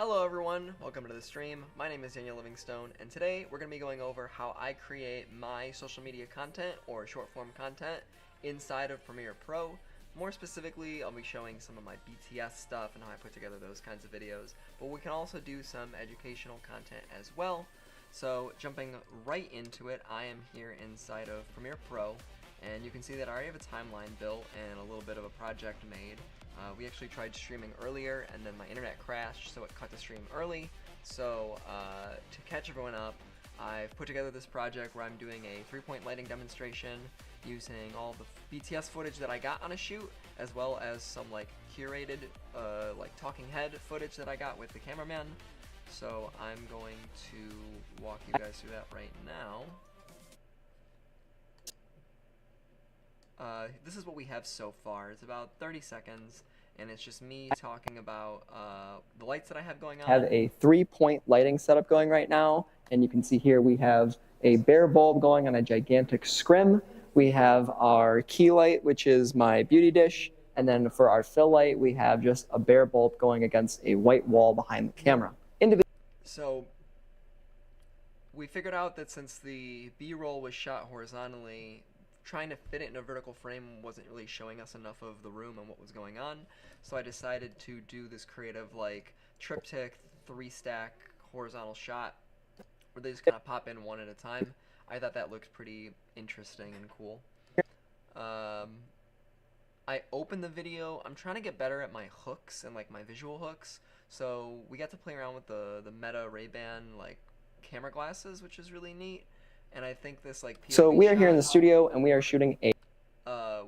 Hello everyone, welcome to the stream. My name is Daniel Livingstone, and today we're going to be going over how I create my social media content or short form content inside of Premiere Pro. More specifically, I'll be showing some of my BTS stuff and how I put together those kinds of videos, but we can also do some educational content as well. So jumping right into it, I am here inside of Premiere Pro, and you can see that I already have a timeline built and a little bit of a project made. We actually tried streaming earlier and then my internet crashed, so it cut the stream early. So to catch everyone up, I've put together this project where I'm doing a 3-point lighting demonstration using all the BTS footage that I got on a shoot, as well as some like curated like talking head footage that I got with the cameraman. So I'm going to walk you guys through that right now. This is what we have so far. It's about 30 seconds, and it's just me talking about the lights that I have going on. I have a 3-point lighting setup going right now, and you can see here we have a bare bulb going on a gigantic scrim. We have our key light, which is my beauty dish, and then for our fill light, we have just a bare bulb going against a white wall behind the camera. So we figured out that since the B-roll was shot horizontally, trying to fit it in a vertical frame wasn't really showing us enough of the room and what was going on, so I decided to do this creative like triptych 3-stack horizontal shot where they just kind of pop in one at a time. I thought that looked pretty interesting and cool. I opened the video. I'm trying to get better at my hooks and like my visual hooks, so we got to play around with the Meta Ray-Ban like camera glasses, which is really neat. And I think this like POV So we are shot, here in the studio and we are shooting a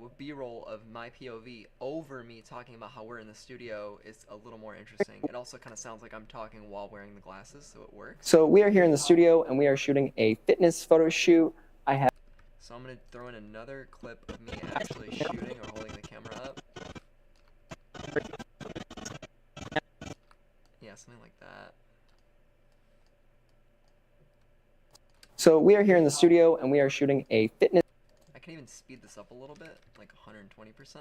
with B-roll of my POV over me talking about how we're in the studio is a little more interesting. It also kind of sounds like I'm talking while wearing the glasses, so it works. So we are here in the studio and we are shooting a fitness photo shoot. So I'm gonna throw in another clip of me actually shooting or holding the camera up. Yeah, something like that. So we are here in the studio and we are shooting a fitness. I can even speed this up a little bit, like 120%.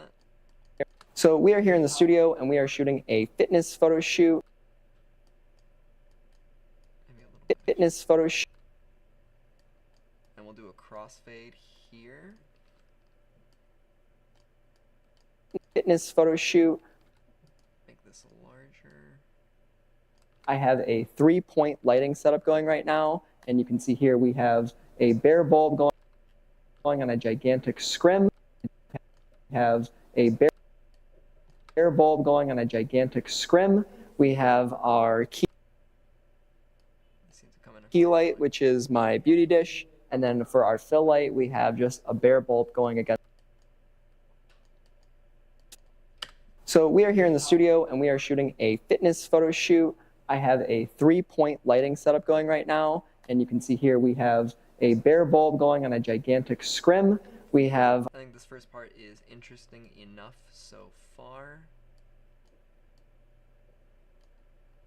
So we are here in the studio and we are shooting a fitness photo shoot. Maybe a little bit. Fitness photo shoot. And we'll do a crossfade here. Fitness photo shoot. Make this larger. I have a 3-point lighting setup going right now, and you can see here we have a bare bulb going on a gigantic scrim. We have a bare bulb going on a gigantic scrim. We have our key light, which is my beauty dish, and then for our fill light, we have just a bare bulb going against. So we are here in the studio and we are shooting a fitness photo shoot. I have a 3-point lighting setup going right now, and you can see here we have a bare bulb going on a gigantic scrim. We have. I think this first part is interesting enough so far.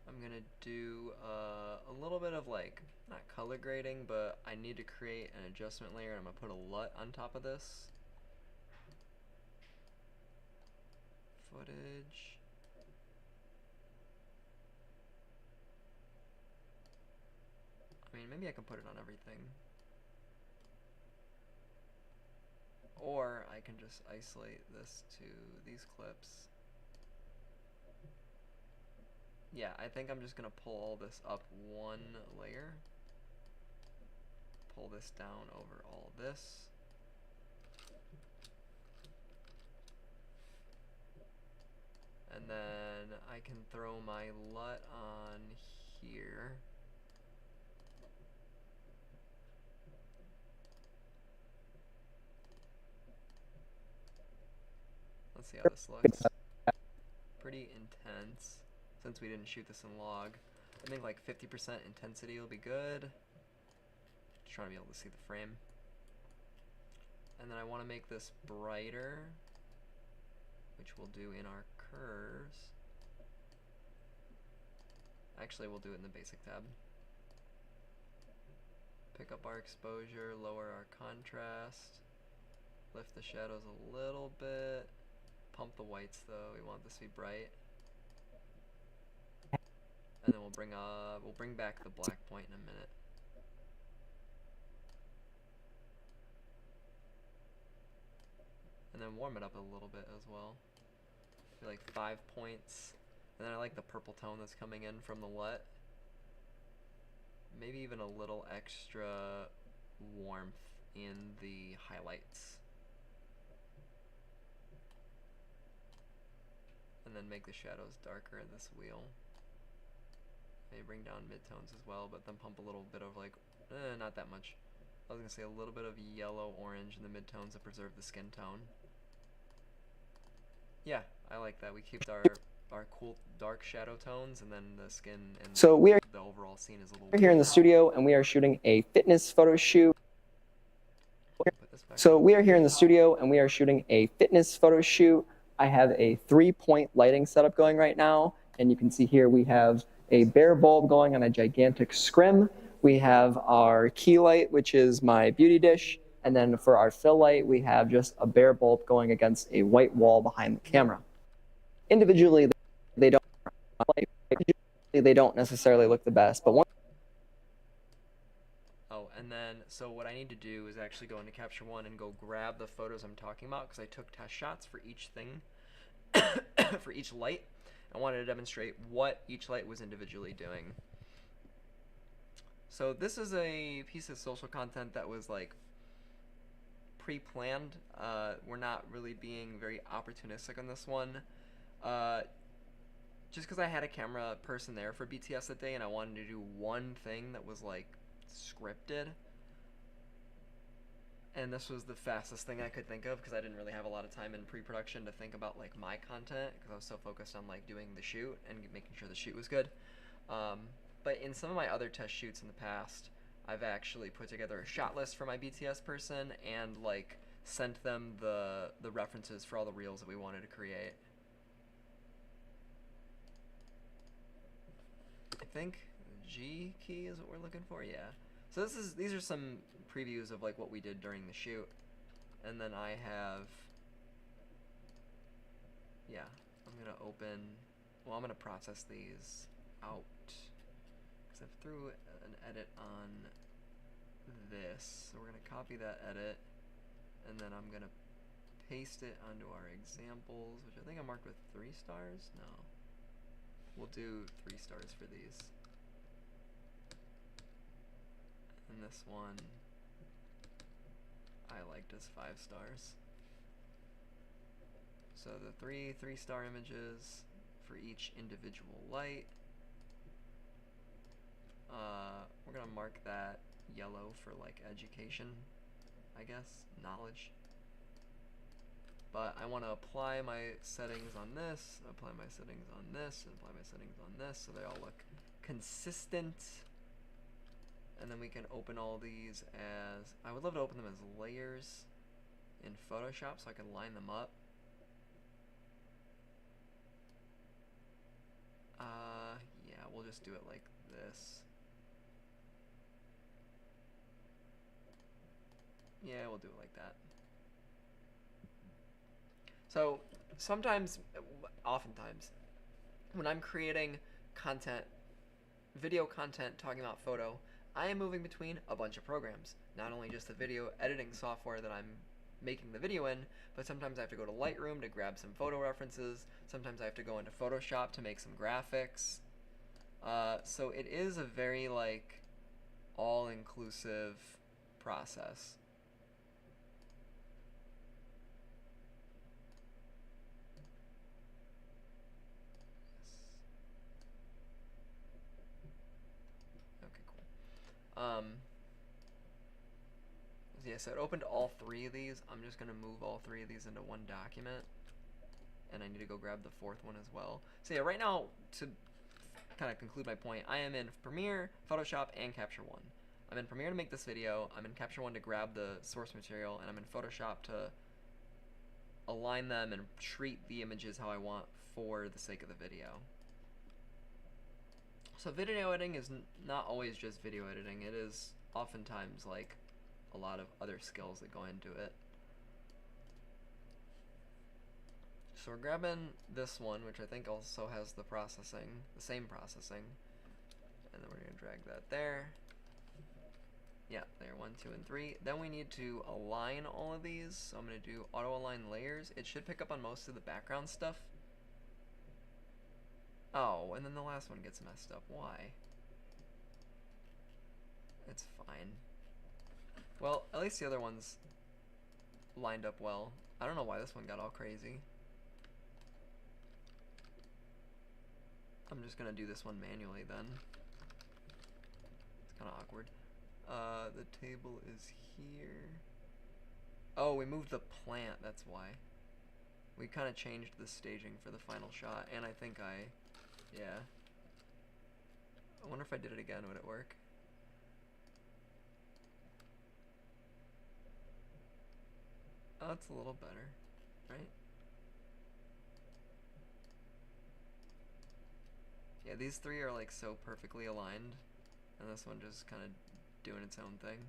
I'm gonna do a little bit of like, not color grading, but I need to create an adjustment layer, and I'm gonna put a LUT on top of this. Footage. I mean, maybe I can put it on everything. Or I can just isolate this to these clips. Yeah, I think I'm just gonna pull all this up one layer. Pull this down over all this. And then I can throw my LUT on here. Let's see how this looks. Pretty intense, since we didn't shoot this in log. I think like 50% intensity will be good. Just trying to be able to see the frame. And then I want to make this brighter, which we'll do in our curves. Actually, we'll do it in the basic tab. Pick up our exposure, lower our contrast, lift the shadows a little bit. Pump the whites though, we want this to be bright. And then bring back the black point in a minute. And then warm it up a little bit as well. Maybe like 5 points. And then I like the purple tone that's coming in from the LUT. Maybe even a little extra warmth in the highlights. And then make the shadows darker in this wheel. Maybe bring down midtones as well, but then pump a little bit of like, not that much. I was gonna say a little bit of yellow-orange in the midtones to preserve the skin tone. Yeah, I like that. We keep our cool dark shadow tones, and then the skin and So we are the overall scene is a little here in the studio, and we are shooting a fitness photo shoot. So we are here in the studio, and we are shooting a fitness photo shoot. I have a 3-point lighting setup going right now, and you can see here we have a bare bulb going on a gigantic scrim. We have our key light, which is my beauty dish, and then for our fill light, we have just a bare bulb going against a white wall behind the camera. Individually, they don't necessarily look the best, but one. Oh, and then, so what I need to do is actually go into Capture One and go grab the photos I'm talking about, because I took test shots for each thing, for each light. I wanted to demonstrate what each light was individually doing. So this is a piece of social content that was like pre-planned. We're not really being very opportunistic on this one. Just because I had a camera person there for BTS that day and I wanted to do one thing that was like scripted, and this was the fastest thing I could think of because I didn't really have a lot of time in pre-production to think about like my content because I was so focused on like doing the shoot and making sure the shoot was good. But in some of my other test shoots in the past, I've actually put together a shot list for my BTS person and like sent them the references for all the reels that we wanted to create. I think G key is what we're looking for, yeah. So these are some previews of like what we did during the shoot. And then I have, yeah, I'm gonna process these out. Because I threw an edit on this. So we're gonna copy that edit. And then I'm gonna paste it onto our examples, which I think I marked with 3 stars. No. We'll do 3 stars for these. And this one I liked as 5 stars. So the 3-star images for each individual light. We're gonna mark that yellow for like education, I guess, knowledge. But I want to apply my settings on this, apply my settings on this, and apply my settings on this so they all look consistent. And then we can open all these as, I would love to open them as layers in Photoshop so I can line them up. Yeah, we'll just do it like this. Yeah, we'll do it like that. So oftentimes, when I'm creating content, video content talking about photo, I am moving between a bunch of programs. Not only just the video editing software that I'm making the video in, but sometimes I have to go to Lightroom to grab some photo references. Sometimes I have to go into Photoshop to make some graphics. So it is a very like all-inclusive process. Yeah, so it opened all 3 of these. I'm just going to move all 3 of these into one document. And I need to go grab the 4th one as well. So yeah, right now, to kind of conclude my point, I am in Premiere, Photoshop, and Capture One. I'm in Premiere to make this video, I'm in Capture One to grab the source material, and I'm in Photoshop to align them and treat the images how I want for the sake of the video. So video editing is not always just video editing. It is oftentimes like a lot of other skills that go into it. So we're grabbing this one, which I think also has the processing, the same processing. And then we're going to drag that there. Yeah, layer 1, 2, and 3. Then we need to align all of these. So I'm going to do auto align layers. It should pick up on most of the background stuff. Oh, and then the last one gets messed up. Why? It's fine. Well, at least the other ones lined up well. I don't know why this one got all crazy. I'm just going to do this one manually then. It's kind of awkward. The table is here. Oh, we moved the plant, that's why. We kind of changed the staging for the final shot, and I think yeah. I wonder if I did it again, would it work? Oh, it's a little better, right? Yeah, these three are like so perfectly aligned, and this one just kind of doing its own thing.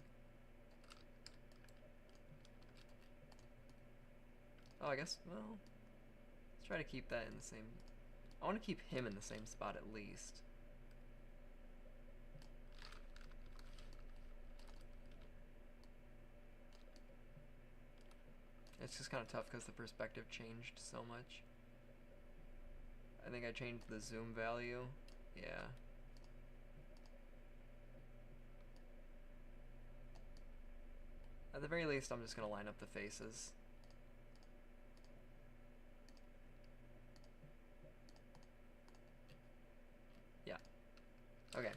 Oh, I guess, well, let's try to keep that in the same, I want to keep him in the same spot at least. It's just kind of tough because the perspective changed so much. I think I changed the zoom value. Yeah. At the very least, I'm just going to line up the faces. Yeah. Okay.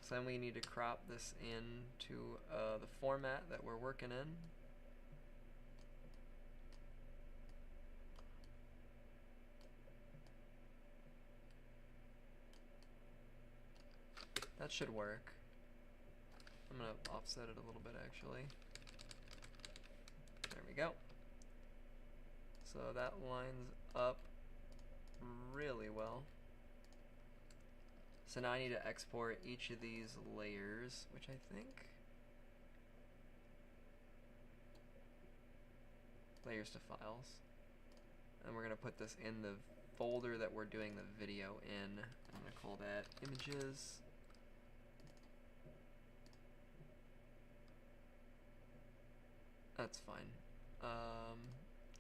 So then we need to crop this into the format that we're working in. That should work. I'm going to offset it a little bit actually. There we go. So that lines up really well. So now I need to export each of these layers, which I think layers to files. And we're going to put this in the folder that we're doing the video in. I'm going to call that images. That's fine.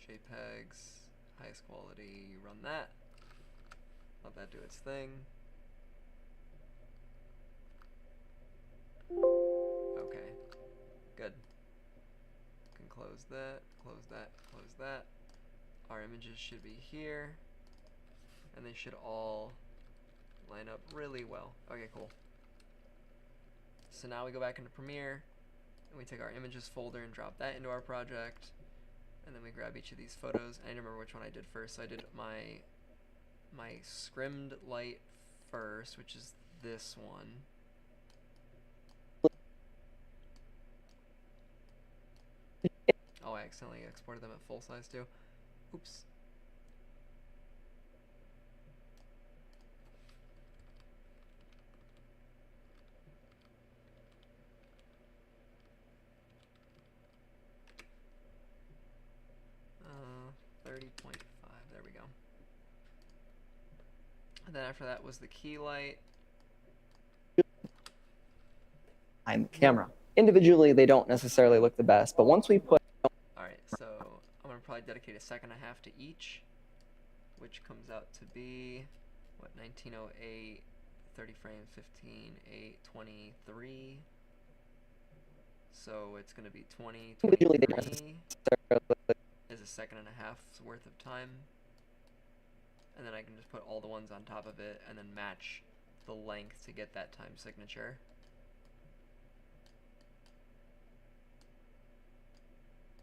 JPEGs, highest quality, run that. Let that do its thing. Okay, good. Can close that, close that, close that. Our images should be here, and they should all line up really well. Okay, cool. So now we go back into Premiere, and we take our images folder and drop that into our project, and then we grab each of these photos. I don't remember which one I did first, so I did my scrimmed light first, which is this one. Oh, I accidentally exported them at full size too. Oops. Uh, 30.5, there we go. And then after that was the key light. I'm the camera. Individually, they don't necessarily look the best, but once we put... Alright, so I'm going to probably dedicate a second and a half to each, which comes out to be, what, 1908, 30 frames, 15, 8, 23. So it's going to be 20, 23 is a second and a half's worth of time. And then I can just put all the ones on top of it and then match the length to get that time signature.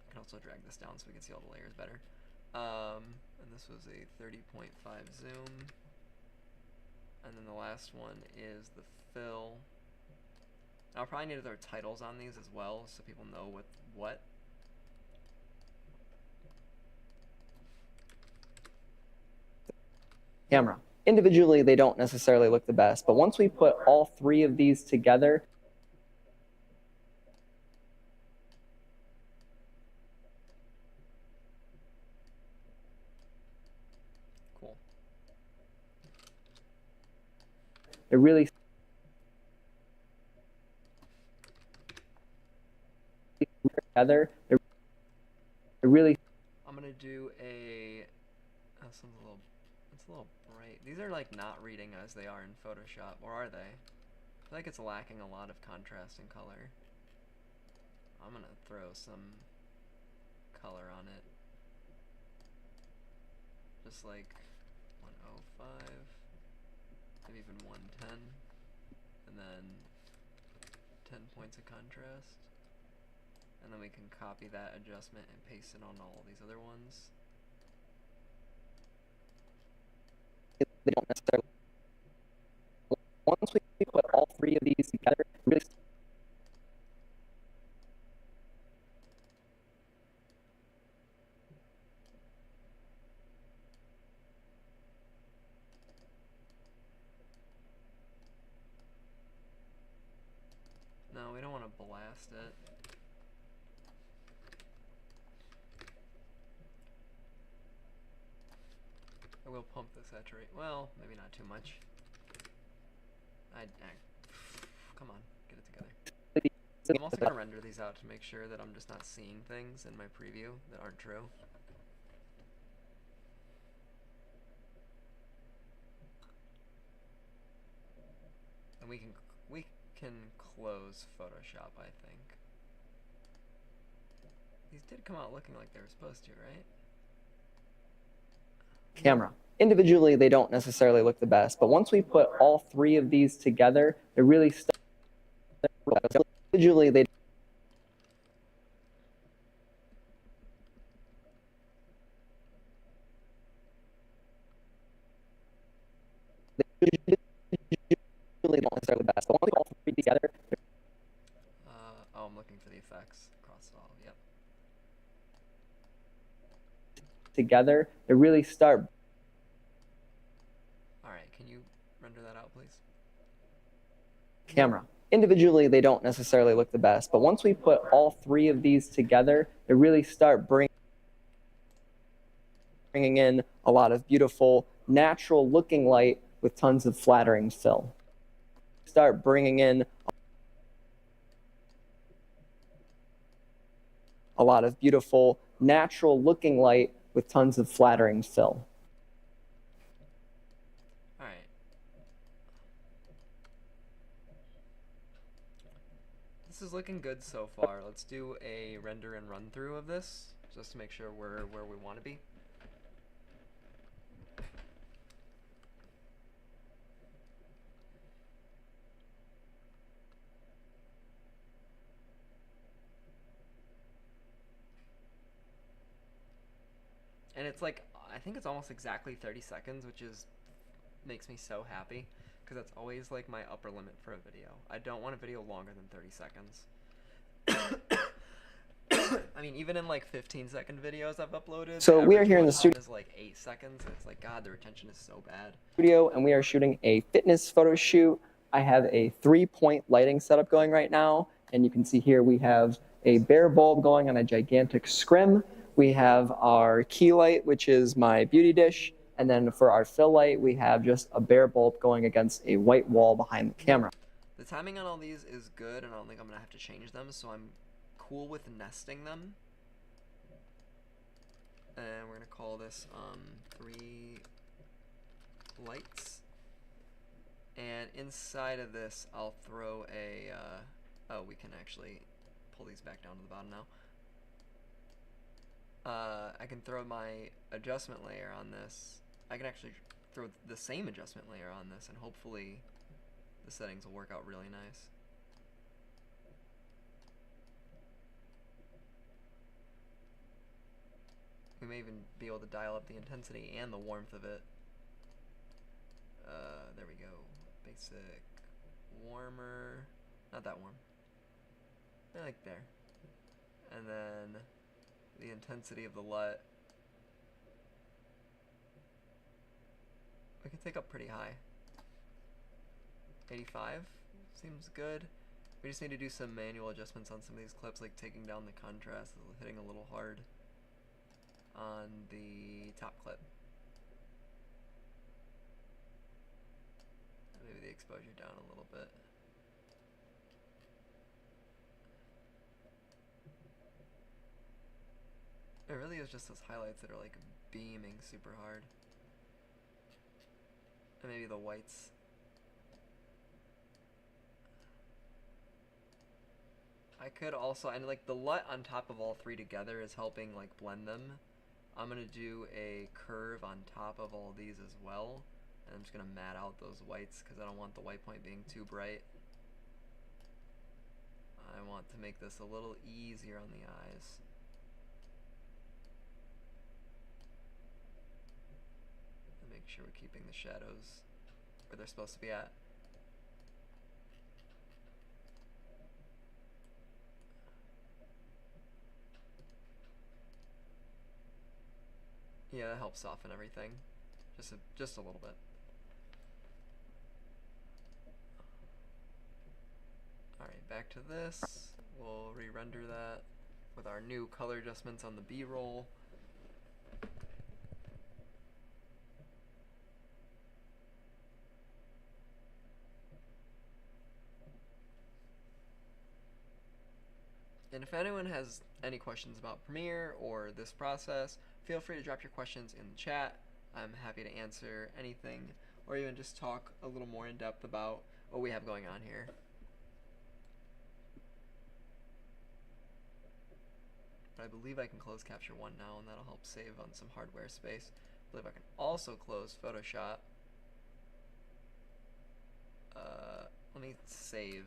I can also drag this down so we can see all the layers better. And this was a 30.5 zoom. And then the last one is the fill. I'll probably need their titles on these as well so people know what. Camera. Individually, they don't necessarily look the best, but once we put all three of these together, Cool. it really together, it really. I'm gonna do a. It's a little bright. These are like not reading as they are in Photoshop, or are they? I feel like it's lacking a lot of contrast and color. I'm gonna throw some color on it. Just like 105, maybe even 110, and then 10 points of contrast. And then we can copy that adjustment and paste it on all these other ones. They don't necessarily. Once we put all three of these together, really. No, we don't want to blast it. I will pump the saturate. Well, maybe not too much. Come on, get it together. I'm also going to render these out to make sure that I'm just not seeing things in my preview that aren't true. And we can close Photoshop, I think. These did come out looking like they were supposed to, right? Camera. Individually, they don't necessarily look the best, but once we put all three of these together, it really starts. Individually, they. Really don't necessarily the best, but once we put all three together. Oh, I'm looking for the effects across all. Yep. Together, they really start. Alright, can you render that out, please? Camera. Individually, they don't necessarily look the best, but once we put all three of these together, they really start bringing in a lot of beautiful, natural looking light with tons of flattering fill. Start bringing in a lot of beautiful, natural looking light with tons of flattering fill. Alright. This is looking good so far. Let's do a render and run through of this, just to make sure we're where we want to be. And it's like, I think it's almost exactly 30 seconds, which makes me so happy, because that's always like my upper limit for a video. I don't want a video longer than 30 seconds. I mean, even in like 15-second videos I've uploaded, so we are here in the studio. Is like 8 seconds. It's like, God, the retention is so bad. And we are shooting a fitness photo shoot. I have a 3-point lighting setup going right now, and you can see here we have a bare bulb going on a gigantic scrim. We have our key light, which is my beauty dish, and then for our fill light, we have just a bare bulb going against a white wall behind the camera. The timing on all these is good, and I don't think I'm gonna have to change them, so I'm cool with nesting them. And we're gonna call this 3 lights. And inside of this, I'll throw a, oh, we can actually pull these back down to the bottom now. I can throw my adjustment layer on this. I can actually throw the same adjustment layer on this, and hopefully the settings will work out really nice. We may even be able to dial up the intensity and the warmth of it. There we go. Basic, warmer, not that warm. Like there. And then the intensity of the LUT. We can take up pretty high. 85 seems good. We just need to do some manual adjustments on some of these clips, like taking down the contrast, hitting a little hard on the top clip. Maybe the exposure down a little bit. It really is just those highlights that are like beaming super hard. And maybe the whites. I could also, and like the LUT on top of all three together is helping like blend them. I'm gonna do a curve on top of all these as well. And I'm just gonna mat out those whites because I don't want the white point being too bright. I want to make this a little easier on the eyes. And make sure we're keeping the shadows where they're supposed to be at. Yeah, that helps soften everything. Just a little bit. Alright, back to this. We'll re-render that with our new color adjustments on the B-roll. And if anyone has any questions about Premiere or this process, feel free to drop your questions in the chat. I'm happy to answer anything, or even just talk a little more in depth about what we have going on here. But I believe I can close Capture One now, and that'll help save on some hardware space. I believe I can also close Photoshop. Let me save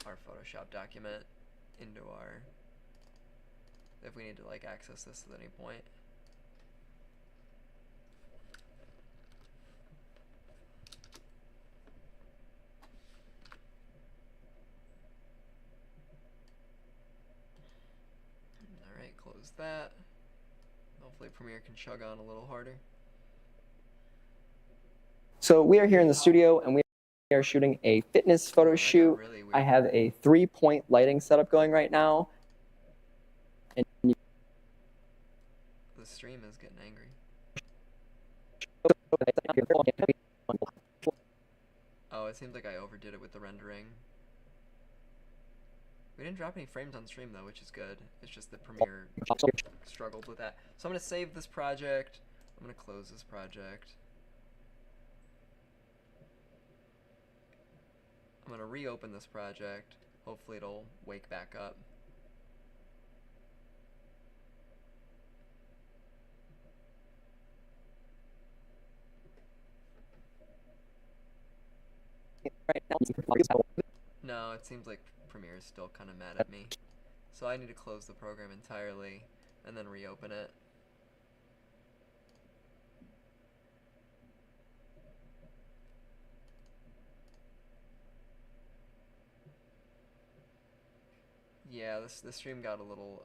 our Photoshop document into our, if we need to like access this at any point. Alright, close that. Hopefully Premiere can chug on a little harder. So we are here in the studio and we are shooting a fitness photo shoot. Really weird. I have a 3-point lighting setup going right now. And the stream is getting angry. Oh, it seems like I overdid it with the rendering. We didn't drop any frames on stream though, which is good. It's just that Premiere struggled with that. So I'm going to save this project. I'm going to close this project. I'm going to reopen this project. Hopefully it'll wake back up. No, it seems like Premiere is still kind of mad at me. So I need to close the program entirely and then reopen it. Yeah, this stream got a little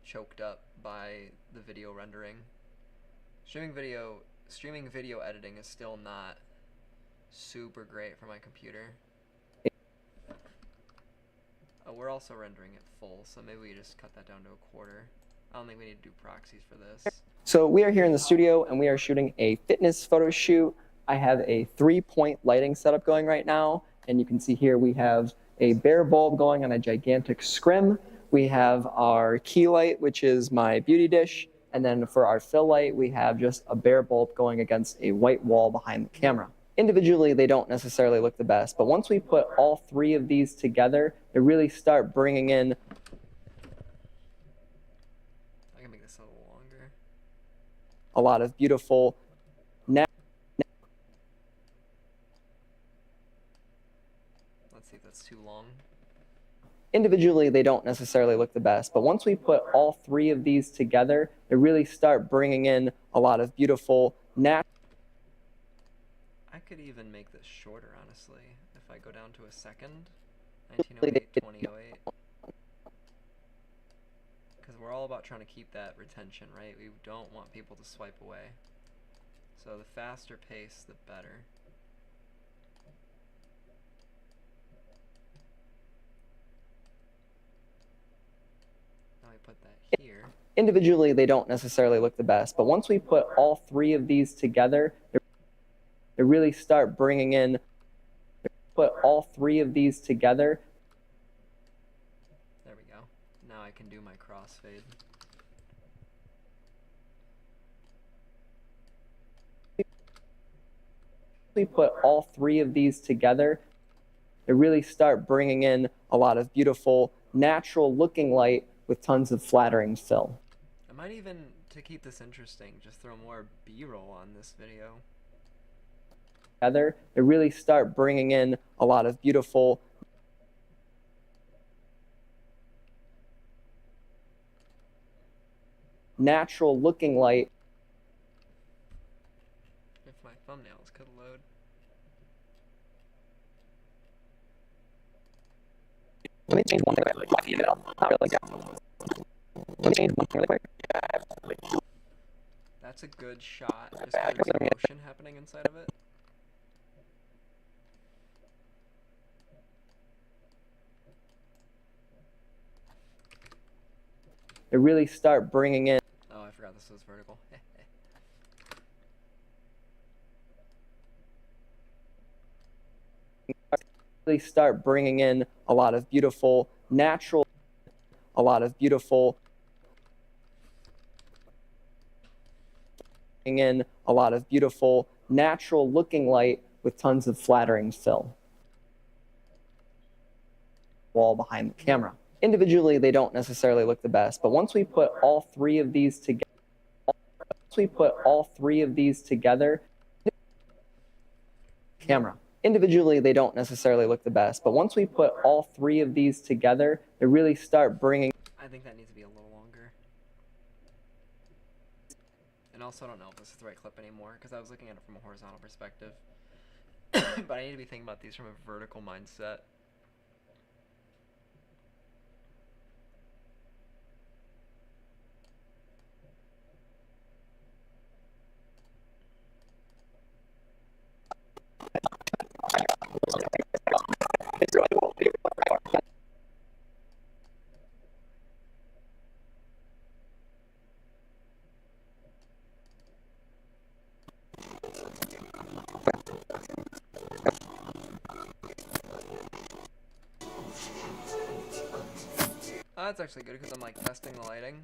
choked up by the video rendering. Streaming video editing is still not super great for my computer. We're also rendering it full, so maybe we just cut that down to a quarter. I don't think we need to do proxies for this. So we are here in the studio and we are shooting a fitness photo shoot. I have a 3-point lighting setup going right now, and you can see here we have a bare bulb going on a gigantic scrim. We have our key light, which is my beauty dish, and then for our fill light, we have just a bare bulb going against a white wall behind the camera. Individually, they don't necessarily look the best, but once we put all three of these together, they really start bringing in a lot of beautiful Let's see if that's too long. Individually, they don't necessarily look the best, but once we put all three of these together, they really start bringing in a lot of beautiful natural. I could even make this shorter, honestly, if I go down to a second. 1908, 2008. Because we're all about trying to keep that retention, right? We don't want people to swipe away. So the faster pace, the better. Now I put that here. Individually, they don't necessarily look the best, but once we put all three of these together, they really start bringing in. Put all three of these together. There we go. Now I can do my crossfade. we put all three of these together, they really start bringing in a lot of beautiful, natural looking light with tons of flattering fill. I might even, to keep this interesting, just throw more B-roll on this video. Together, they really start bringing in a lot of beautiful, natural looking light. If my thumbnails could load. Let me change one thing really quick. Not really. Let me change one thing really quick. That's a good shot. Just there's motion happening inside of it. They really start bringing in. Oh, I forgot this was vertical. Really start bringing in a lot of beautiful, natural, a lot of beautiful, in a lot of beautiful, natural looking light with tons of flattering fill. Wall behind the camera. Individually, they don't necessarily look the best, but once we put all three of these together, camera. Individually, they don't necessarily look the best, but once we put all three of these together, they really start bringing. I think that needs to be a little longer. And also, I don't know if this is the right clip anymore, because I was looking at it from a horizontal perspective. But I need to be thinking about these from a vertical mindset. That's actually good because I'm like testing the lighting.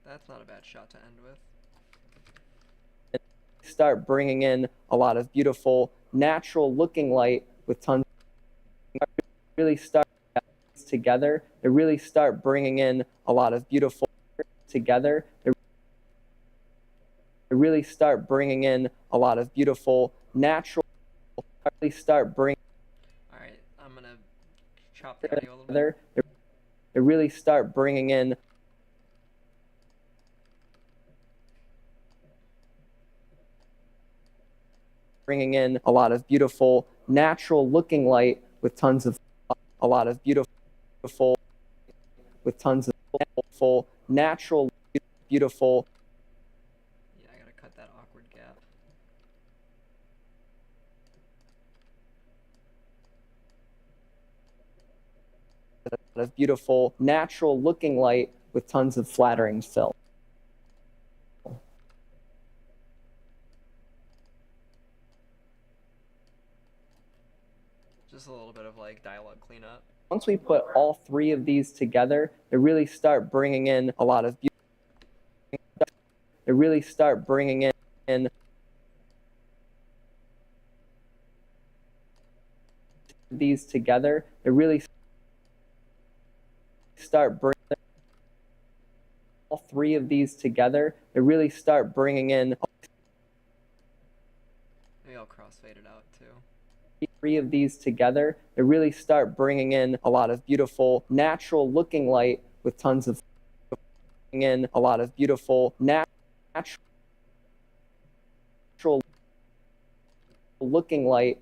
That's not a bad shot to end with. Start bringing in a lot of beautiful, natural looking light with tons. Really start together. They really start bringing in a lot of beautiful together. They really start bringing in a lot of beautiful, natural. Really start bringing. All right, I'm gonna chop the audio a little bit. They really start bringing in. Bringing in a lot of beautiful, natural looking light with tons of, a lot of beautiful, with tons of beautiful, natural, beautiful. Yeah, I gotta cut that awkward gap. A lot of beautiful, natural looking light with tons of flattering fill. Just a little bit of like dialogue cleanup. Once we put all three of these together, they really start bringing in a lot of beauty. They really start bringing in these together. They really start bringing all three of these together. They really start bringing in. Maybe I'll crossfade it out too. Three of these together, they really start bringing in a lot of beautiful, natural looking light with tons of. In a lot of beautiful, natural looking light.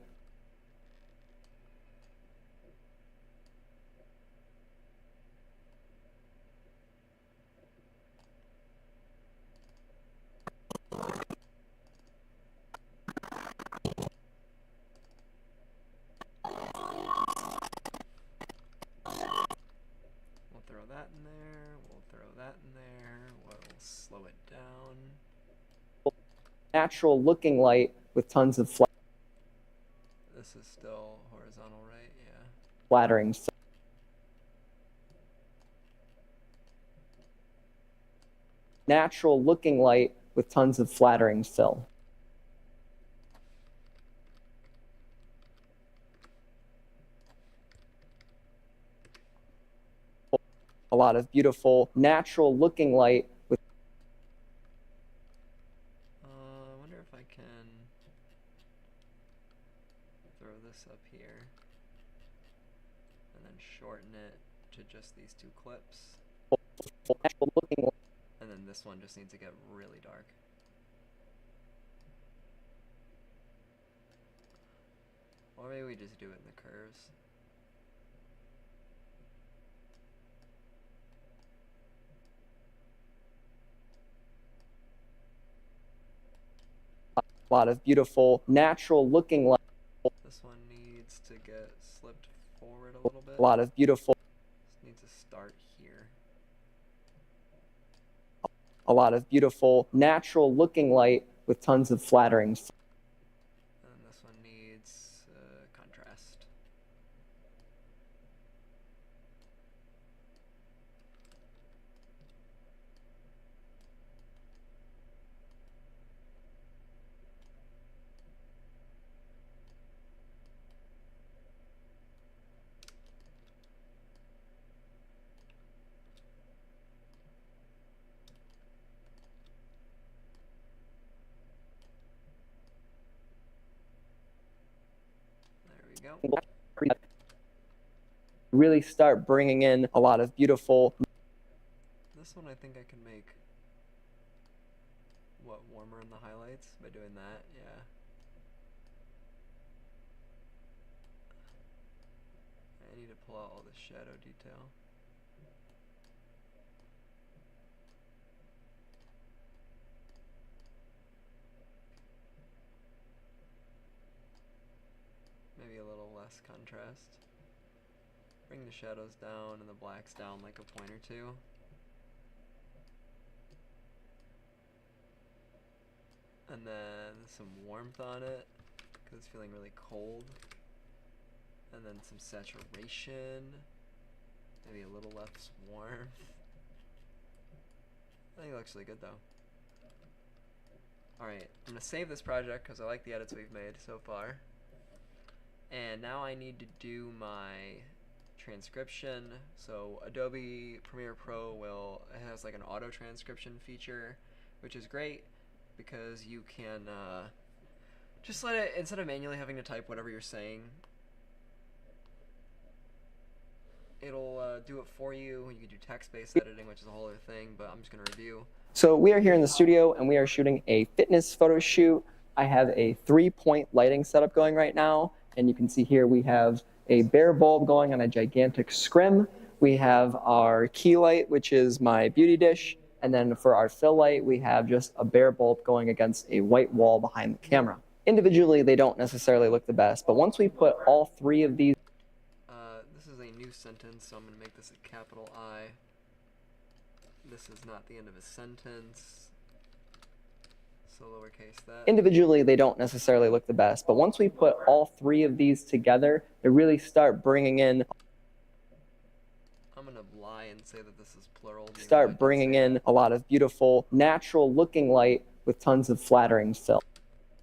That in there, we'll throw that in there, we'll slow it down. Natural looking light with tons of This is still horizontal, right? Yeah. flattering. Natural looking light with tons of flattering fill. A lot of beautiful, natural looking light with I wonder if I can throw this up here and then shorten it to just these two clips. natural looking light. And then this one just needs to get really dark. Or maybe we just do it in the curves. A lot of beautiful, natural looking light. This one needs to get slipped forward a little bit. A lot of beautiful. This needs to start here. A lot of beautiful, natural looking light with tons of flattering. And this one needs contrast. There we go. Really start bringing in a lot of beautiful. This one I think I can make warmer in the highlights by doing that. Yeah. I need to pull out all the shadow detail. Maybe a little less contrast. Bring the shadows down and the blacks down like a point or two. And then some warmth on it, because it's feeling really cold. And then some saturation. Maybe a little less warmth. I think it looks really good though. Alright, I'm going to save this project because I like the edits we've made so far. And now I need to do my transcription. So Adobe Premiere Pro has like an auto transcription feature, which is great because you can just let it, instead of manually having to type whatever you're saying, it'll do it for you. You can do text-based editing, which is a whole other thing, but I'm just going to review. So we are here in the studio and we are shooting a fitness photo shoot. I have a 3-point lighting setup going right now, and you can see here we have a bare bulb going on a gigantic scrim. We have our key light, which is my beauty dish, and then for our fill light, we have just a bare bulb going against a white wall behind the camera. Individually, they don't necessarily look the best, but once we put all three of these... This is a new sentence, so I'm going to make this a capital I. This is not the end of a sentence. So lowercase that. Individually, they don't necessarily look the best, but once we put all three of these together, they really start bringing in... I'm going to lie and say that this is plural. Start bringing in a lot of beautiful, natural looking light with tons of flattering fill.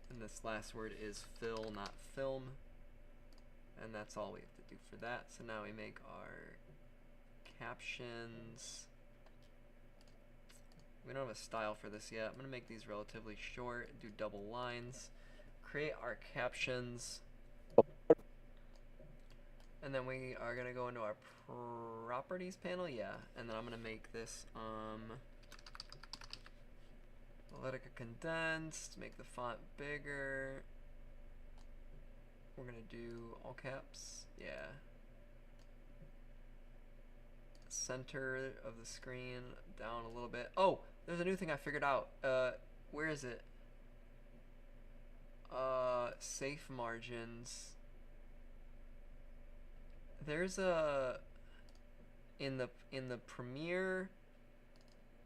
And this last word is fill, not film. And that's all we have to do for that. So now we make our captions. We don't have a style for this yet. I'm going to make these relatively short, do double lines, create our captions, and then we are going to go into our properties panel, yeah, and then I'm going to make this Helvetica condensed, make the font bigger. We're going to do all caps, yeah. Center of the screen down a little bit. Oh, there's a new thing I figured out. Where is it? Safe margins. There's a in the Premiere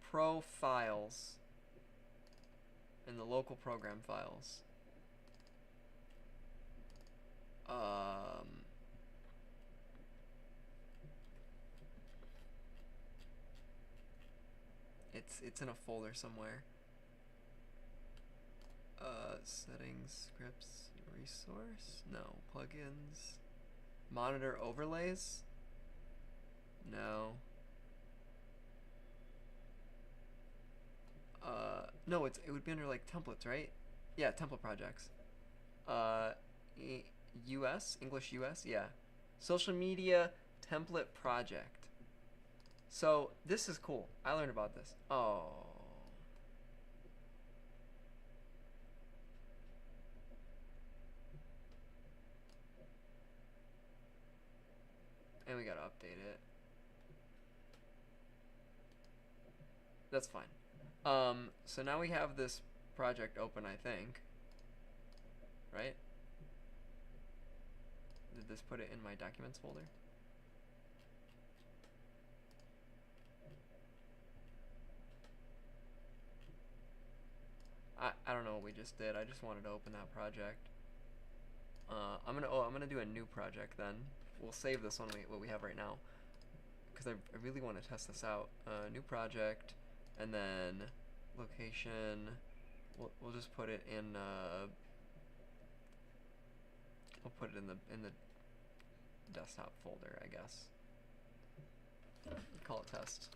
Pro files, in the local program files. It's in a folder somewhere. Settings, scripts, resource? No. Plugins. Monitor overlays? No. No, it would be under like templates, right? Yeah, template projects. Uh, US, English US, yeah. Social media template project. So this is cool. I learned about this. Oh. And we gotta update it. That's fine. So now we have this project open, I think. Right? Did this put it in my documents folder? I don't know what we just did. I just wanted to open that project. I'm gonna do a new project then. We'll save this one what we have right now, because I really want to test this out. New project, and then location. We'll just put it in. We'll put it in the desktop folder, I guess. Call it test.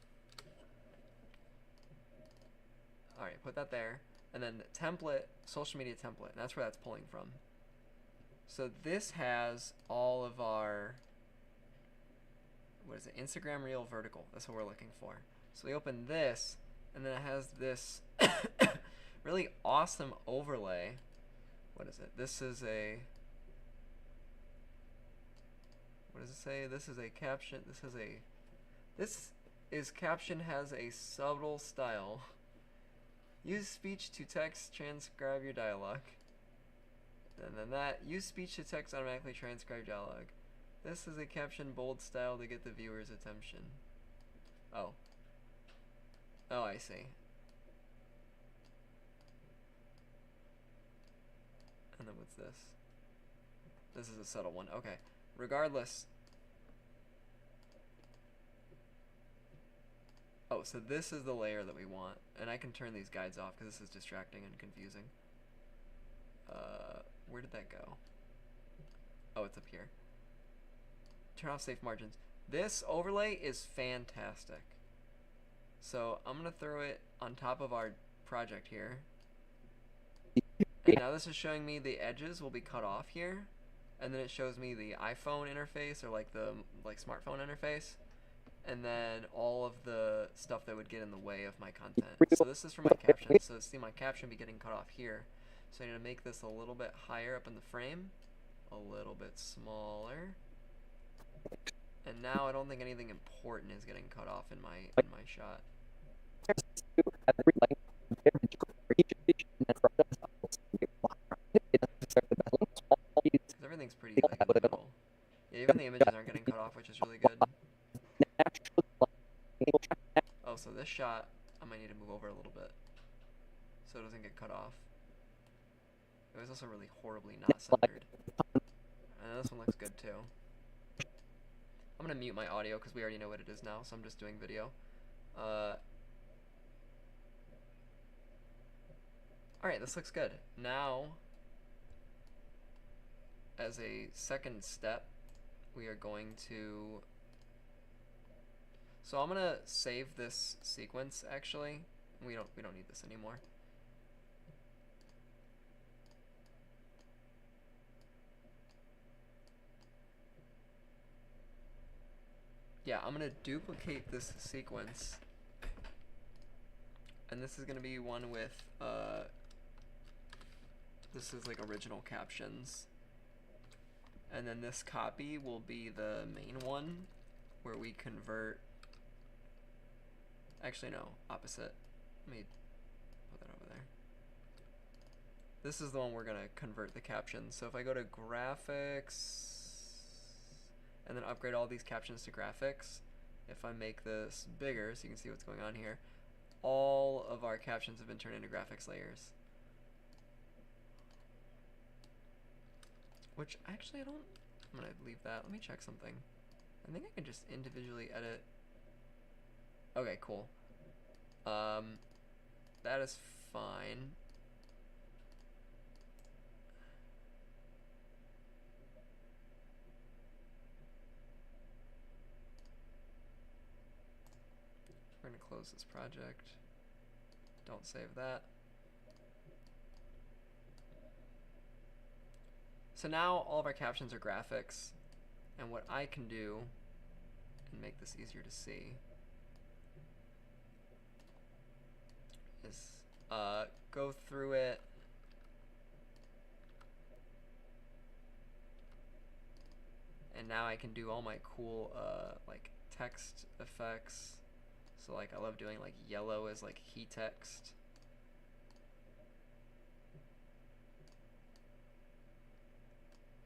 All right, put that there, and then template, social media template. And that's where that's pulling from. So this has all of our, what is it, Instagram Reel vertical. That's what we're looking for. So we open this, and then it has this really awesome overlay. What is it? This is a, what does it say? This is a caption. This is caption has a subtle style. Use speech to text, transcribe your dialogue. And then that, use speech to text, automatically transcribe dialogue. This is a caption bold style to get the viewer's attention. Oh. Oh, I see. And then what's this? This is a subtle one. Okay. Regardless. Oh, so this is the layer that we want. And I can turn these guides off because this is distracting and confusing. Where did that go? Oh, it's up here. Turn off safe margins. This overlay is fantastic. So I'm going to throw it on top of our project here. And now this is showing me the edges will be cut off here. And then it shows me the iPhone interface, or like the smartphone interface. And then all of the stuff that would get in the way of my content. So this is for my caption. So see my caption be getting cut off here. So I'm going to make this a little bit higher up in the frame. A little bit smaller. And now I don't think anything important is getting cut off in my shot. Because everything's pretty like in the middle. Yeah, even the images aren't getting cut off, which is really good. Oh, so this shot, I might need to move over a little bit so it doesn't get cut off. It was also really horribly not centered. And this one looks good too. I'm going to mute my audio because we already know what it is now, so I'm just doing video. Alright, this looks good. Now, as a second step, we are going to... So I'm going to save this sequence, actually. We don't need this anymore. Yeah, I'm going to duplicate this sequence. And this is going to be one with, this is like original captions. And then this copy will be the main one where we convert, actually no, opposite. Let me put that over there. This is the one we're going to convert the captions. So if I go to graphics, and then upgrade all these captions to graphics, if I make this bigger so you can see what's going on here, all of our captions have been turned into graphics layers. Which actually I'm going to leave that. Let me check something. I think I can just individually edit. Okay, cool. That is fine. close this project. Don't save that. So now all of our captions are graphics, and what I can do, and make this easier to see, is go through it and now I can do all my cool like text effects. So like I love doing like yellow as like key text.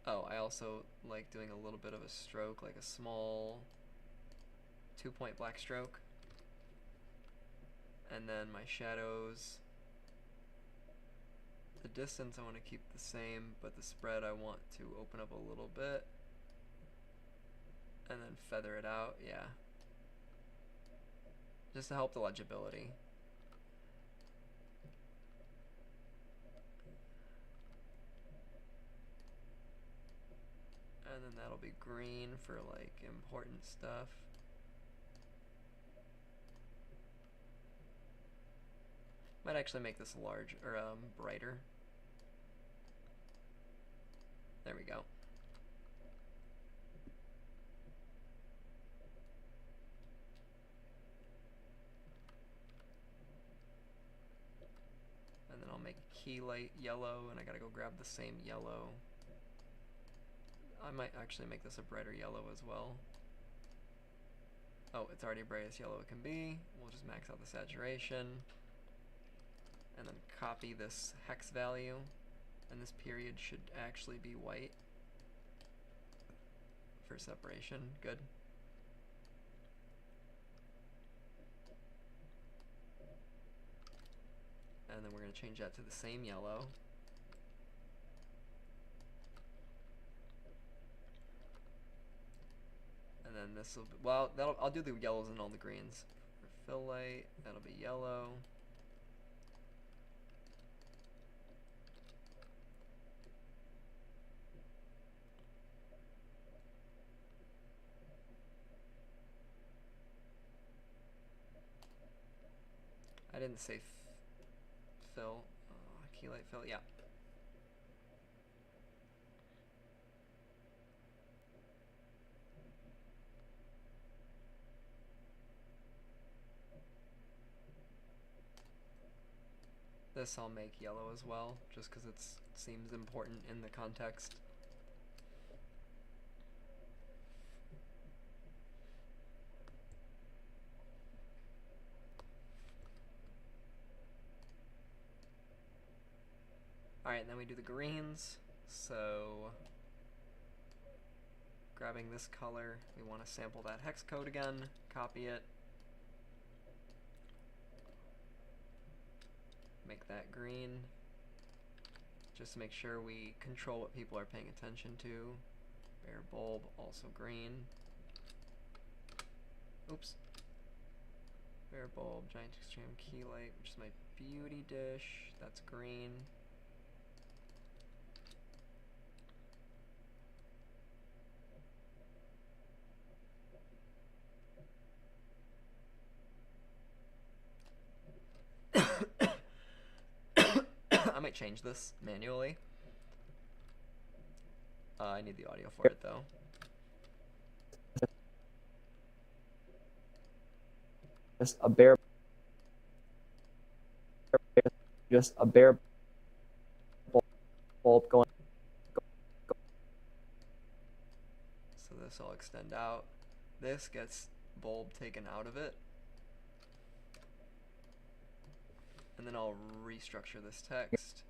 Oh, I also like doing a little bit of a stroke, like a small 2-point black stroke. And then my shadows, the distance I want to keep the same, but the spread I want to open up a little bit. And then feather it out, yeah. Just to help the legibility. And then that'll be green for like important stuff. Might actually make this large or brighter. There we go. And then I'll make key light yellow, and I gotta go grab the same yellow. I might actually make this a brighter yellow as well. Oh, it's already bright as yellow it can be. We'll just max out the saturation. And then copy this hex value. And this period should actually be white for separation. Good. And then we're going to change that to the same yellow. And then this will be, well, I'll do the yellows and all the greens. For fill light, that'll be yellow. I didn't say fill, key light fill, yeah. This I'll make yellow as well, just because it seems important in the context. Alright, then we do the greens. So, grabbing this color, we want to sample that hex code again, copy it, make that green, just to make sure we control what people are paying attention to. Bare bulb, also green. Oops. Bare bulb, giant extreme key light, which is my beauty dish, that's green. I might change this manually. I need the audio for it though. Just a bare bulb going. So this will extend out. This gets bulb taken out of it. And then I'll restructure this text.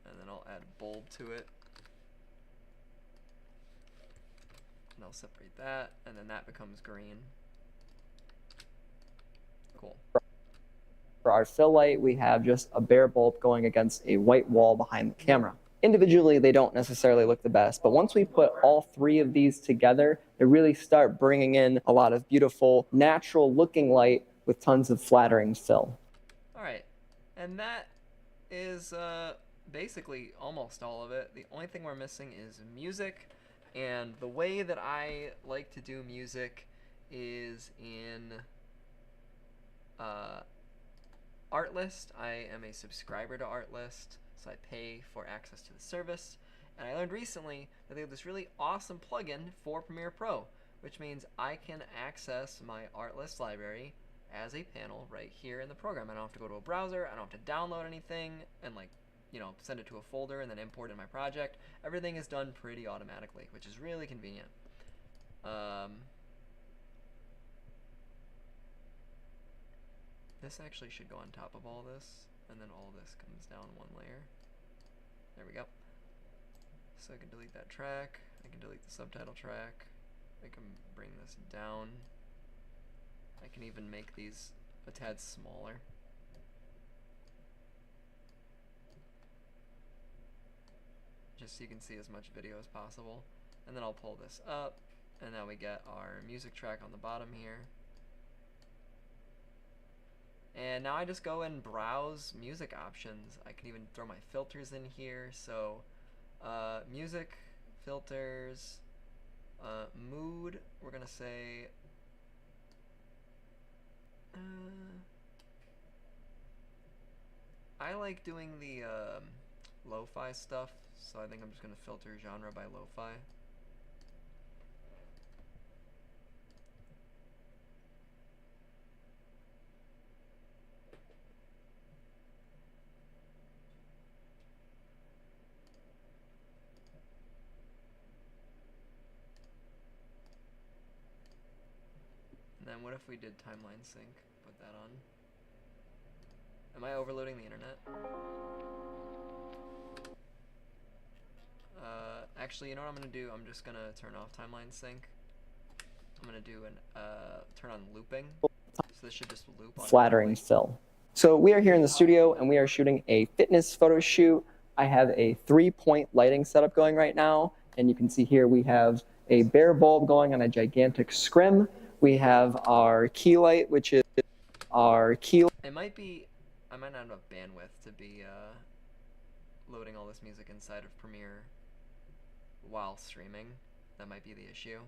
And then I'll add bulb to it. And I'll separate that, and then that becomes green. Cool. For our fill light, we have just a bare bulb going against a white wall behind the camera. Individually, they don't necessarily look the best, but once we put all three of these together, they really start bringing in a lot of beautiful, natural-looking light with tons of flattering fill. All right, and that is basically almost all of it. The only thing we're missing is music, and the way that I like to do music is in Artlist. I am a subscriber to Artlist, so I pay for access to the service. And I learned recently that they have this really awesome plugin for Premiere Pro, which means I can access my Artlist library as a panel right here in the program. I don't have to go to a browser, I don't have to download anything and send it to a folder and then import it in my project. Everything is done pretty automatically, which is really convenient. This actually should go on top of all this, and then all this comes down one layer. There we go. So I can delete that track, I can delete the subtitle track, I can bring this down, I can even make these a tad smaller. Just so you can see as much video as possible. And then I'll pull this up, and now we get our music track on the bottom here. And now I just go and browse music options. I can even throw my filters in here. So music, filters, mood, we're gonna say I like doing the lo-fi stuff, so I think I'm just gonna filter genre by lo-fi. And then what if we did timeline sync? Put that on. Am I overloading the internet? Actually, you know what I'm gonna do? I'm just gonna turn off timeline sync. I'm gonna do turn on looping. So this should just loop on flattering fill. So we are here in the studio and we are shooting a fitness photo shoot. I have a 3-point lighting setup going right now, and you can see here we have a bare bulb going on a gigantic scrim. We have our key light, which is our key. I might not have enough bandwidth to be loading all this music inside of Premiere while streaming. That might be the issue.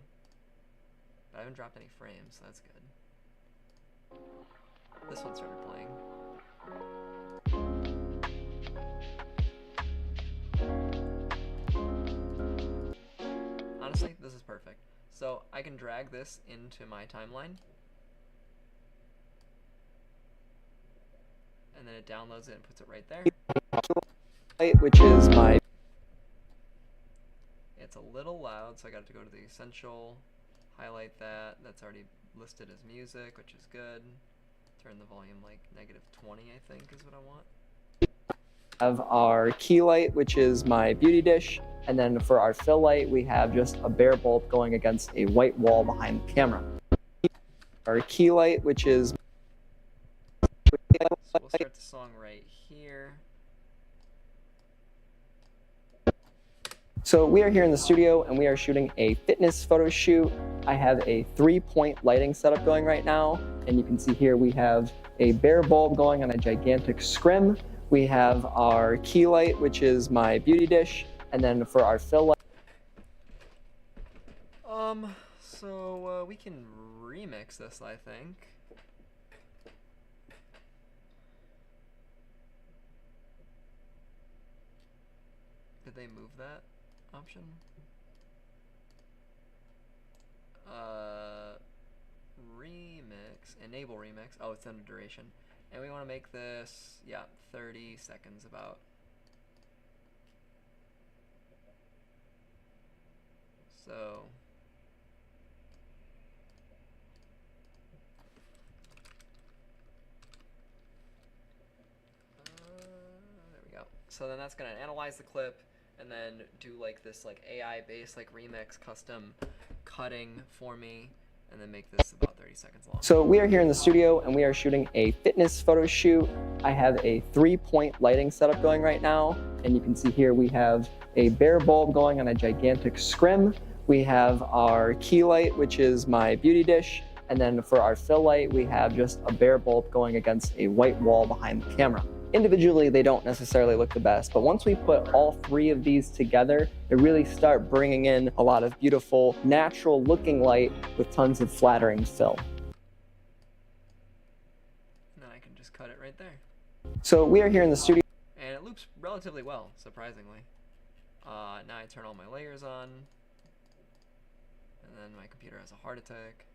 But I haven't dropped any frames, so that's good. This one started playing. Honestly, this is perfect. So I can drag this into my timeline, and then it downloads it and puts it right there. Which is my... It's a little loud, so I got to go to the essential, highlight that. That's already listed as music, which is good. Turn the volume like -20, I think is what I want. Have our key light, which is my beauty dish, and then for our fill light, we have just a bare bulb going against a white wall behind the camera. Our key light, which is... So we'll start the song right here. So we are here in the studio and we are shooting a fitness photo shoot. I have a 3-point lighting setup going right now, and you can see here we have a bare bulb going on a gigantic scrim. We have our key light, which is my beauty dish, and then for our fill light... So we can remix this, I think. Did they move that option? Remix, enable remix. Oh, it's under duration. And we want to make this, yeah, 30 seconds about. So there we go. So then that's gonna analyze the clip and then do like this like AI based like remix custom cutting for me, and then make this about 30 seconds long. So we are here in the studio and we are shooting a fitness photo shoot. I have a 3-point lighting setup going right now, and you can see here we have a bare bulb going on a gigantic scrim. We have our key light, which is my beauty dish, and then for our fill light, we have just a bare bulb going against a white wall behind the camera. Individually, they don't necessarily look the best, but once we put all 3 of these together, they really start bringing in a lot of beautiful, natural looking light with tons of flattering fill. So we are here in the studio. And it loops relatively well, surprisingly. Now I turn all my layers on, and then my computer has a heart attack.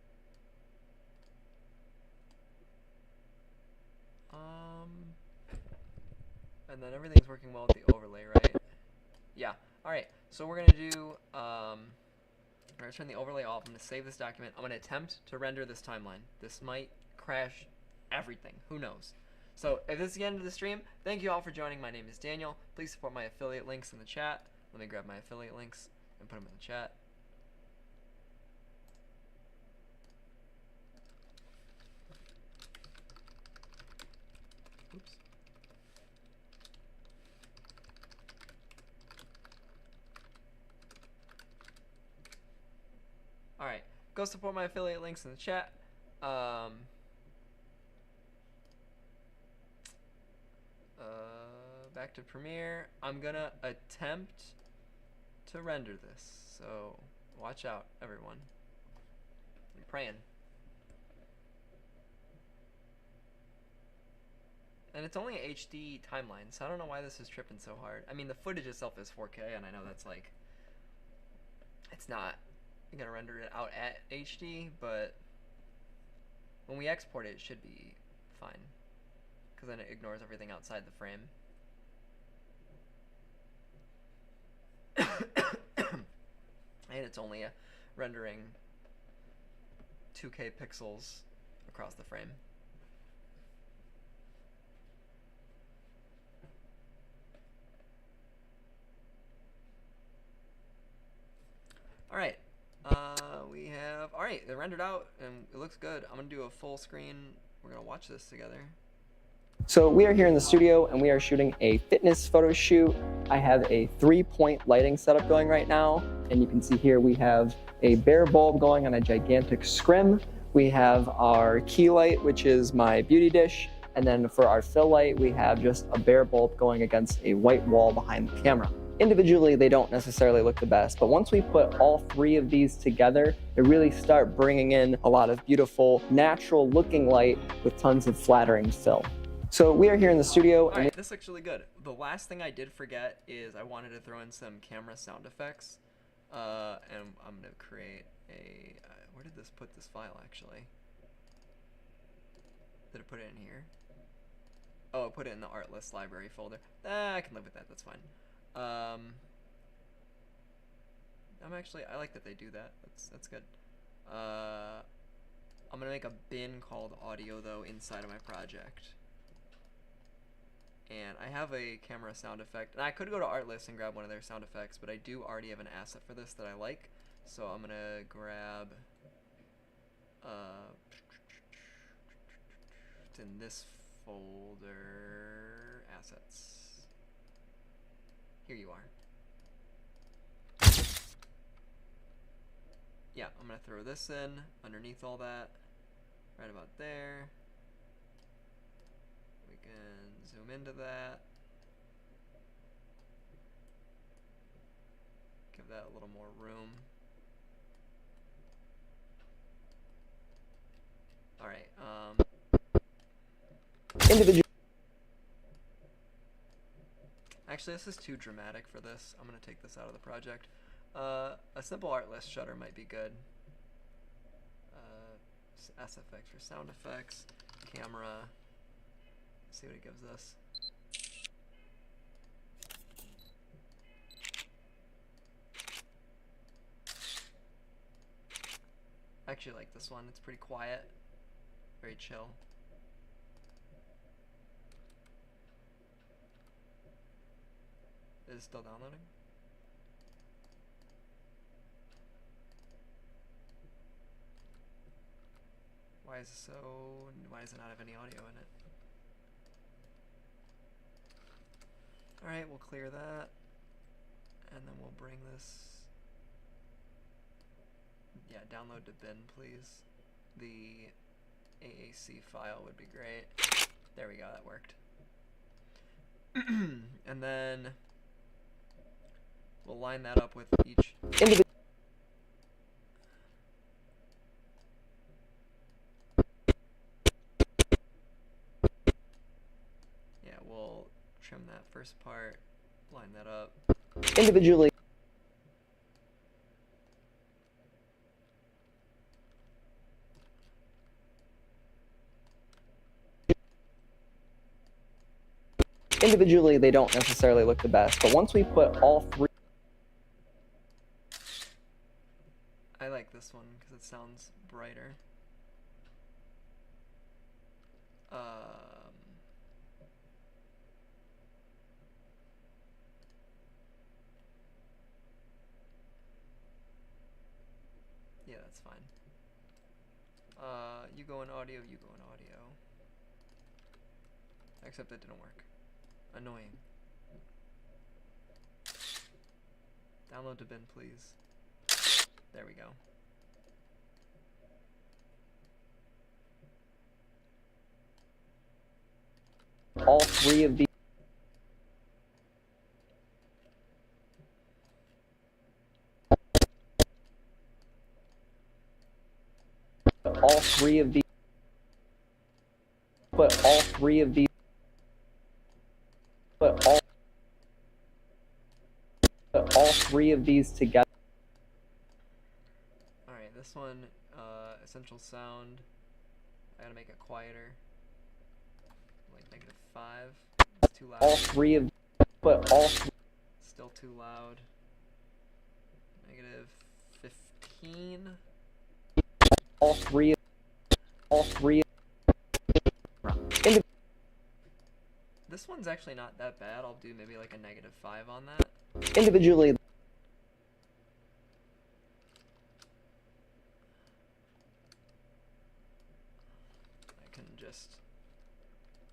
And then everything's working well with the overlay, right? Yeah. Alright, so we're going to do, I'm going to turn the overlay off. I'm going to save this document. I'm going to attempt to render this timeline. This might crash everything. Who knows? So if this is the end of the stream, thank you all for joining. My name is Daniel. Please support my affiliate links in the chat. Let me grab my affiliate links and put them in the chat. Oops. Alright, go support my affiliate links in the chat. Back to Premiere. I'm gonna attempt to render this, so watch out, everyone. I'm praying. And it's only a HD timeline, so I don't know why this is tripping so hard. I mean, the footage itself is 4K, and I know that's like, it's not gonna render it out at HD, but when we export it, it should be fine, because then it ignores everything outside the frame. And it's only rendering 2K pixels across the frame. Alright, we have, alright, they're rendered out and it looks good. I'm gonna do a full screen. We're gonna watch this together. So we are here in the studio and we are shooting a fitness photo shoot. I have a 3-point lighting setup going right now. And you can see here we have a bare bulb going on a gigantic scrim. We have our key light, which is my beauty dish. And then for our fill light, we have just a bare bulb going against a white wall behind the camera. Individually, they don't necessarily look the best, but once we put all 3 of these together, they really start bringing in a lot of beautiful, natural looking light with tons of flattering fill. So we are here in the studio. Alright, this looks really good. The last thing I did forget is I wanted to throw in some camera sound effects. And I'm going to create a... where did this put this file, actually? Did it put it in here? Oh, I put it in the art list library folder. I can live with that. That's fine. I like that they do that. That's good. I'm going to make a bin called audio, though, inside of my project. And I have a camera sound effect. And I could go to Artlist and grab one of their sound effects, but I do already have an asset for this that I like. So I'm going to grab... it's in this folder... Assets. Here you are. Yeah, I'm going to throw this in underneath all that. Right about there. We can zoom into that. Give that a little more room. Alright, Individual. actually, this is too dramatic for this. I'm going to take this out of the project. A simple art list shutter might be good. SFX for sound effects. Camera. See what it gives us. I actually like this one. It's pretty quiet. Very chill. Is it still downloading? Why is it not have any audio in it? Alright, we'll clear that. And then we'll bring this... Yeah, download to bin, please. The AAC file would be great. There we go, that worked. And then we'll line that up with each... first part, line that up. Individually, they don't necessarily look the best, but once we put all three, I like this one because it sounds brighter. Yeah, that's fine. You go in audio, you go in audio. Except that didn't work. Annoying. Download to bin, please. There we go. all three of these all three of these put all three of these put all three of these together. Alright, this one, essential sound. I gotta make it quieter. Like -5. It's too loud. All three of put all Still too loud. -15. all three This one's actually not that bad. I'll do maybe like a -5 on that. individually. I can just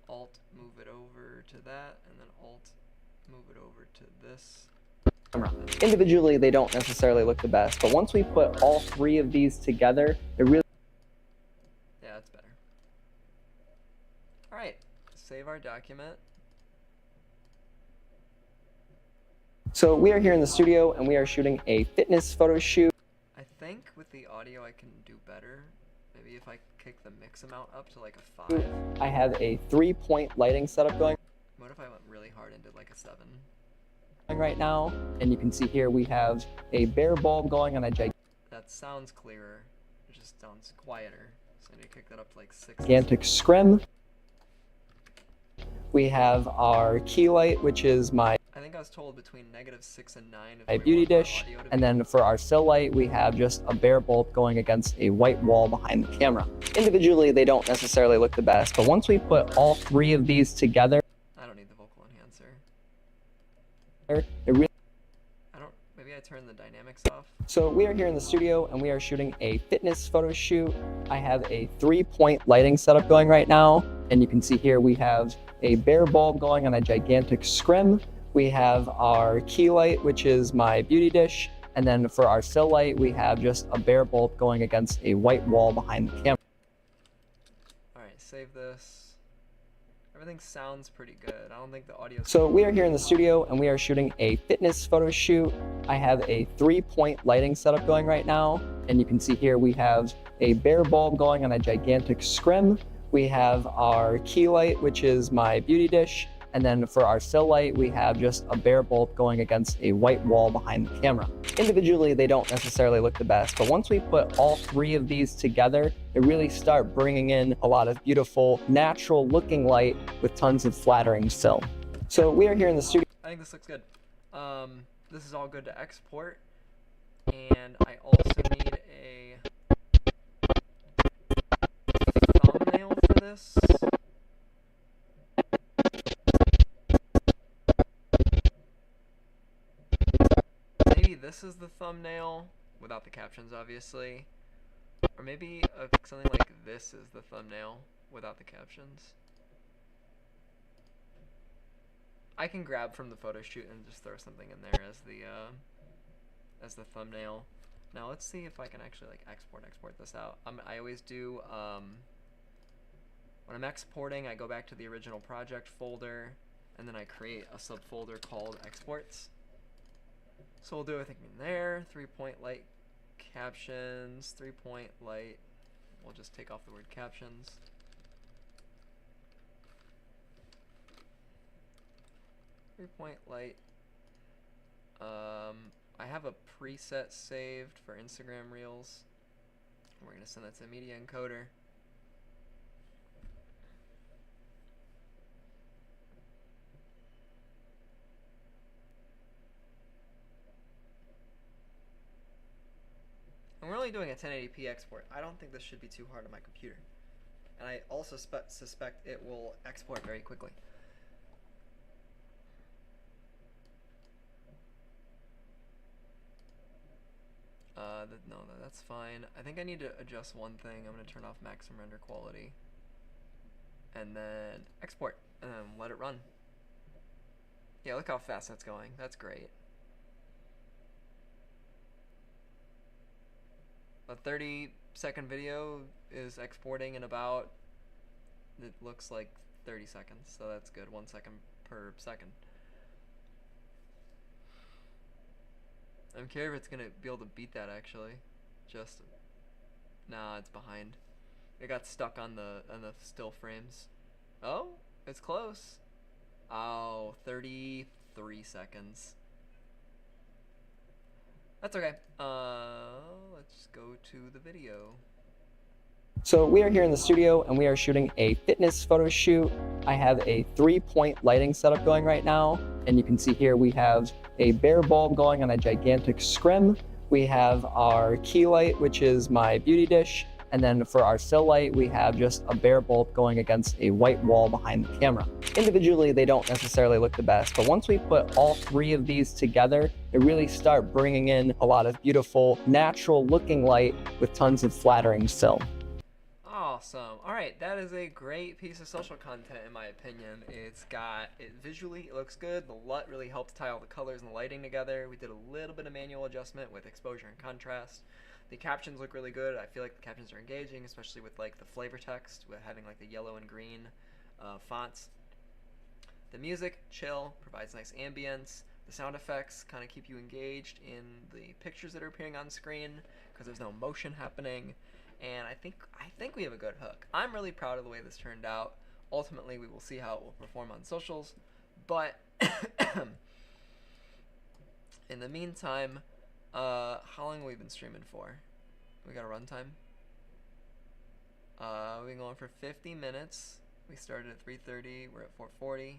Alt move it over to that, and then Alt move it over to this. Individually, they don't necessarily look the best, but once we put all three of these together, it really. Yeah, that's better. Alright, save our document. So we are here in the studio and we are shooting a fitness photo shoot. I think with the audio I can do better. Maybe if I kick the mix amount up to like a 5. I have a 3-point lighting setup going What if I went really hard and did like a 7? right now, and you can see here we have a bare bulb going on a That sounds clearer. It just sounds quieter. So I need to kick that up to like 6. gigantic scrim. We have our key light, which is my I think I was told between -6 and 9. If a we beauty want our dish, audio to and be- then for our still light we have just a bare bulb going against a white wall behind the camera. Individually they don't necessarily look the best, but once we put all three of these together, I don't need the vocal enhancer. it really. Maybe I turn the dynamics off. So we are here in the studio and we are shooting a fitness photo shoot. I have a 3-point lighting setup going right now, and you can see here we have a bare bulb going on a gigantic scrim. We have our key light, which is my beauty dish, and then for our still light we have just a bare bulb going against a white wall behind the camera. Alright, save this. Everything sounds pretty good. I don't think the audio. So we are here in the studio and we are shooting a fitness photo shoot. I have a 3-point lighting setup going right now, and you can see here we have a bare bulb going on a gigantic scrim. We have our key light, which is my beauty dish, and then for our still light we have just a bare bulb going against a white wall behind the camera. Individually they don't necessarily look the best, but once we put all three of these together, they really start bringing in a lot of beautiful natural looking light with tons of flattering film. So we are here in the studio. I think this looks good. This is all good to export, and I also need a thumbnail for this. Maybe this is the thumbnail without the captions, obviously, or maybe something like this is the thumbnail without the captions. I can grab from the photo shoot and just throw something in there as the thumbnail. Now let's see if I can actually like export this out. I always do when I'm exporting, I go back to the original project folder, and then I create a subfolder called exports. So we'll do everything in there. 3-point light captions, 3-point light. We'll just take off the word captions. 3-point light. I have a preset saved for Instagram Reels. We're gonna send that to Media Encoder. And we're only doing a 1080p export. I don't think this should be too hard on my computer. And I also suspect it will export very quickly. No, that's fine. I think I need to adjust one thing. I'm going to turn off maximum render quality. And then export. And then let it run. Yeah, look how fast that's going. That's great. A 30-second video is exporting in about, it looks like 30 seconds. So that's good. 1 second per second. I'm curious if it's gonna be able to beat that actually. Just nah, it's behind. It got stuck on the still frames. Oh, it's close. Oh, 33 seconds. That's okay. Let's go to the video. So we are here in the studio and we are shooting a fitness photo shoot. I have a 3-point lighting setup going right now. And you can see here we have a bare bulb going on a gigantic scrim. We have our key light, which is my beauty dish. And then for our still light, we have just a bare bulb going against a white wall behind the camera. Individually, they don't necessarily look the best, but once we put all 3 of these together, they really start bringing in a lot of beautiful, natural looking light with tons of flattering still. Awesome. Alright, that is a great piece of social content in my opinion. Visually, it looks good. The LUT really helps tie all the colors and the lighting together. We did a little bit of manual adjustment with exposure and contrast. The captions look really good. I feel like the captions are engaging, especially with like the flavor text, with having like the yellow and green fonts. The music, chill, provides nice ambience. The sound effects kind of keep you engaged in the pictures that are appearing on screen because there's no motion happening. And I think we have a good hook. I'm really proud of the way this turned out. Ultimately, we will see how it will perform on socials. But in the meantime, how long have we been streaming for? We got a runtime. We've been going for 50 minutes. We started at 3:30. We're at 4:40.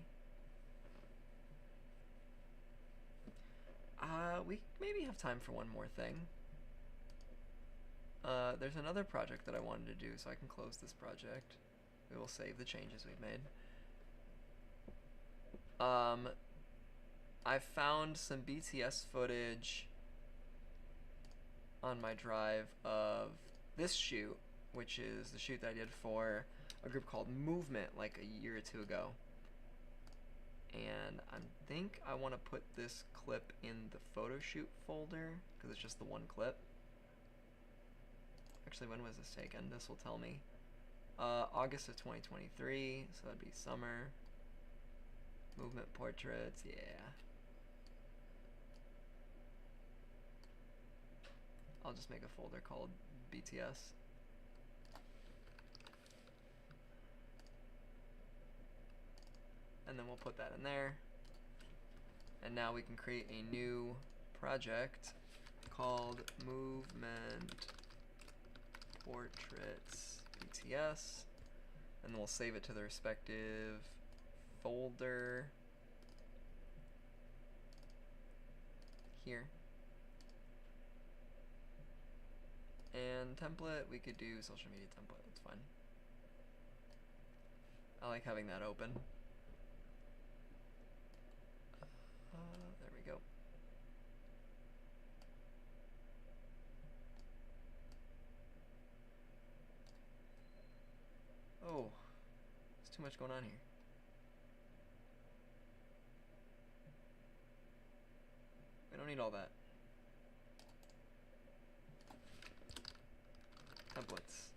We maybe have time for one more thing. There's another project that I wanted to do, so I can close this project. We will save the changes we've made. I found some BTS footage on my drive of this shoot, which is the shoot that I did for a group called Movement like a year or 2 ago. And I think I want to put this clip in the photo shoot folder because it's just the one clip. Actually, when was this taken? This will tell me. August of 2023, so that'd be summer. Movement portraits, yeah. I'll just make a folder called BTS. And then we'll put that in there. And now we can create a new project called Movement Portraits BTS, and then we'll save it to the respective folder here. And template, we could do social media template, that's fine. I like having that open. There we go. Oh, there's too much going on here. We don't need all that. Templates.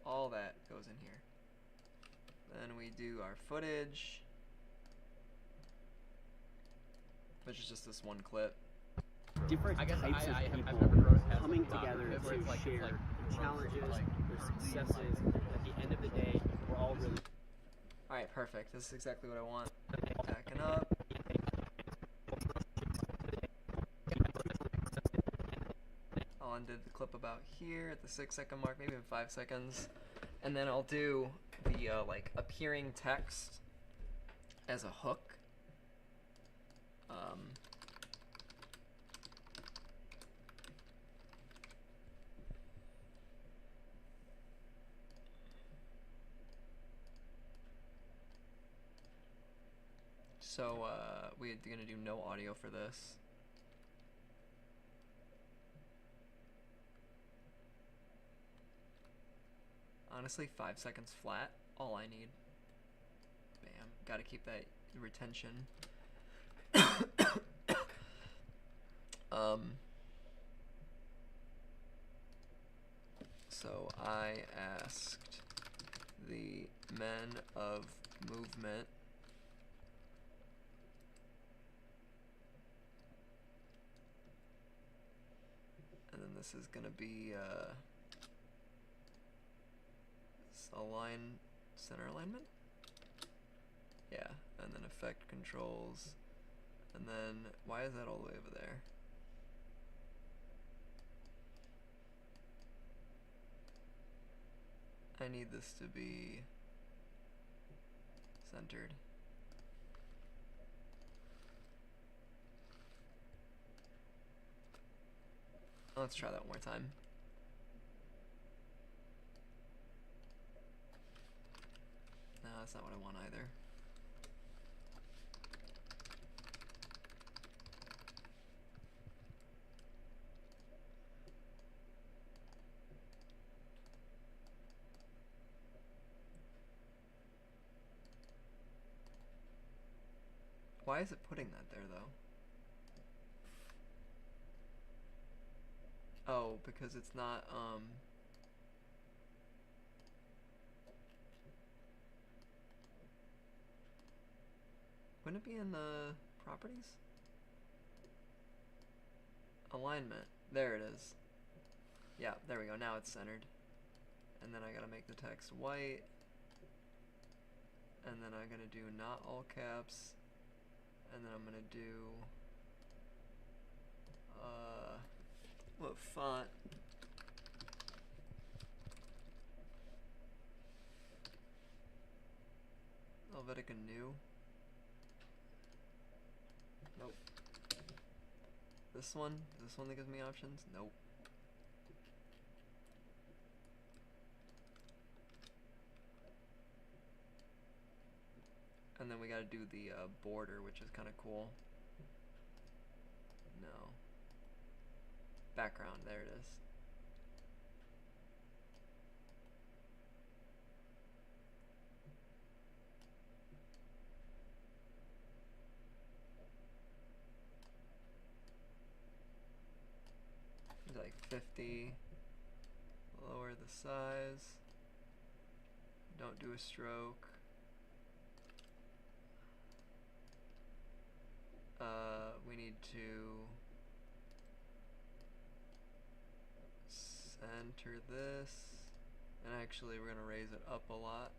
All that goes in here. Then we do our footage, which is just this one clip. Different types of people coming together to share challenges, their successes. At the end of the day, we're all really... Alright, perfect. This is exactly what I want. Text. backing up. I'll undo the clip about here at the 6-second mark, maybe in 5 seconds. And then I'll do the like appearing text as a hook. So we're gonna do no audio for this. Honestly, 5 seconds flat, all I need. Bam, gotta keep that retention. So I asked the men of movement and then this is gonna be align center alignment, yeah, and then effect controls, and then why is that all the way over there? I need this to be centered. Let's try that one more time. No, that's not what I want either. Why is it putting that there, though? Oh, because it's not, wouldn't it be in the properties? Alignment. There it is. Yeah, there we go. Now it's centered. And then I gotta make the text white. And then I'm gonna do not all caps. And then I'm gonna do what font? Helvetica New. Nope. This one? Is this one that gives me options? Nope. And then we gotta do the border, which is kind of cool. No. Background, there it is. It's like 50. Lower the size. Don't do a stroke. We need to center this, and actually we're gonna raise it up a lot.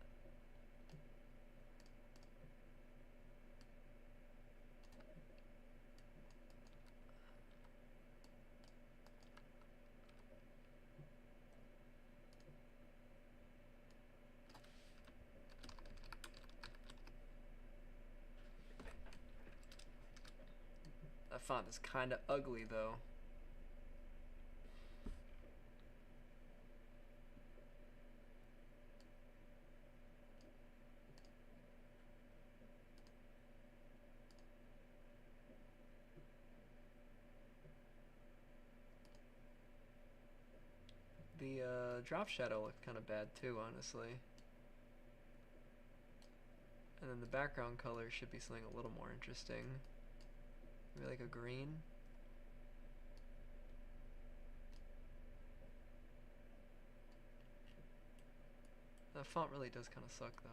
That font is kind of ugly though. The drop shadow looked kind of bad too, honestly. And then the background color should be something a little more interesting. Maybe like a green. That font really does kind of suck though.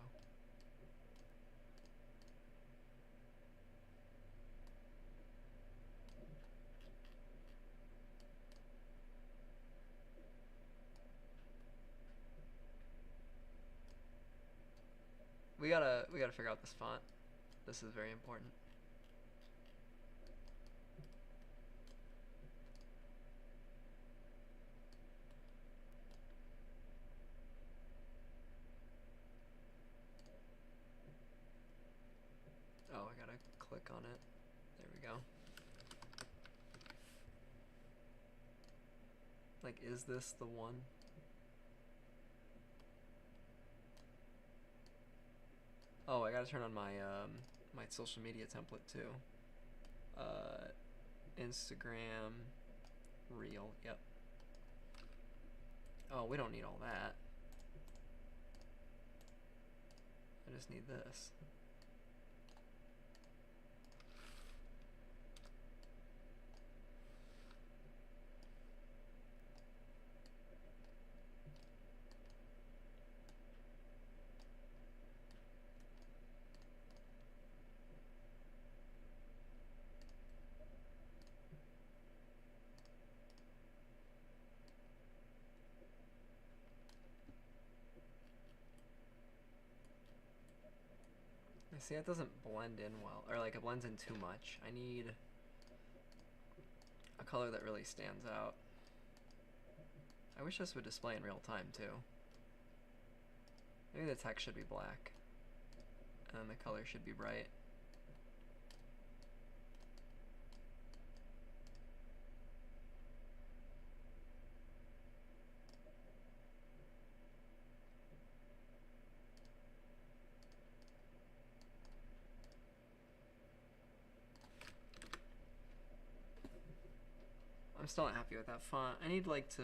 We gotta figure out this font. This is very important. Oh, I gotta click on it. There we go. Like, is this the one? Oh, I gotta turn on my my social media template too. Instagram Reel. Yep. Oh, we don't need all that. I just need this. See, that doesn't blend in well, or like it blends in too much. I need a color that really stands out. I wish this would display in real time too. Maybe the text should be black, and then the color should be bright. I'm still not happy with that font. I need like to...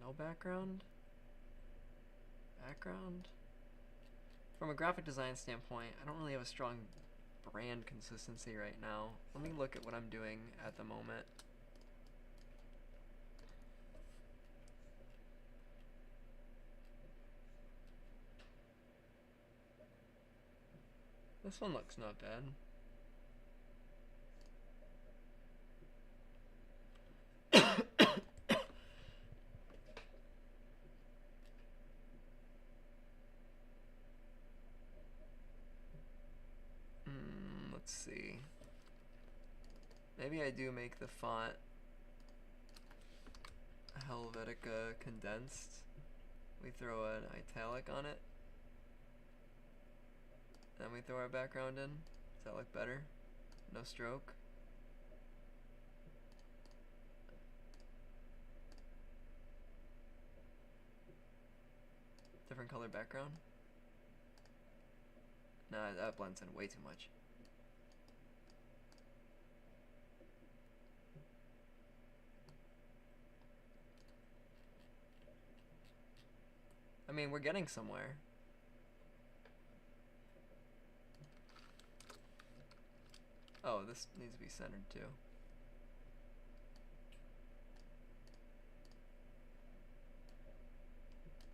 No background? Background? From a graphic design standpoint, I don't really have a strong brand consistency right now. Let me look at what I'm doing at the moment. This one looks not bad. Let's see. Maybe I do make the font Helvetica condensed. We throw an italic on it. Then we throw our background in. Does that look better? No stroke. Different color background. Nah, that blends in way too much. I mean, we're getting somewhere. Oh, this needs to be centered too.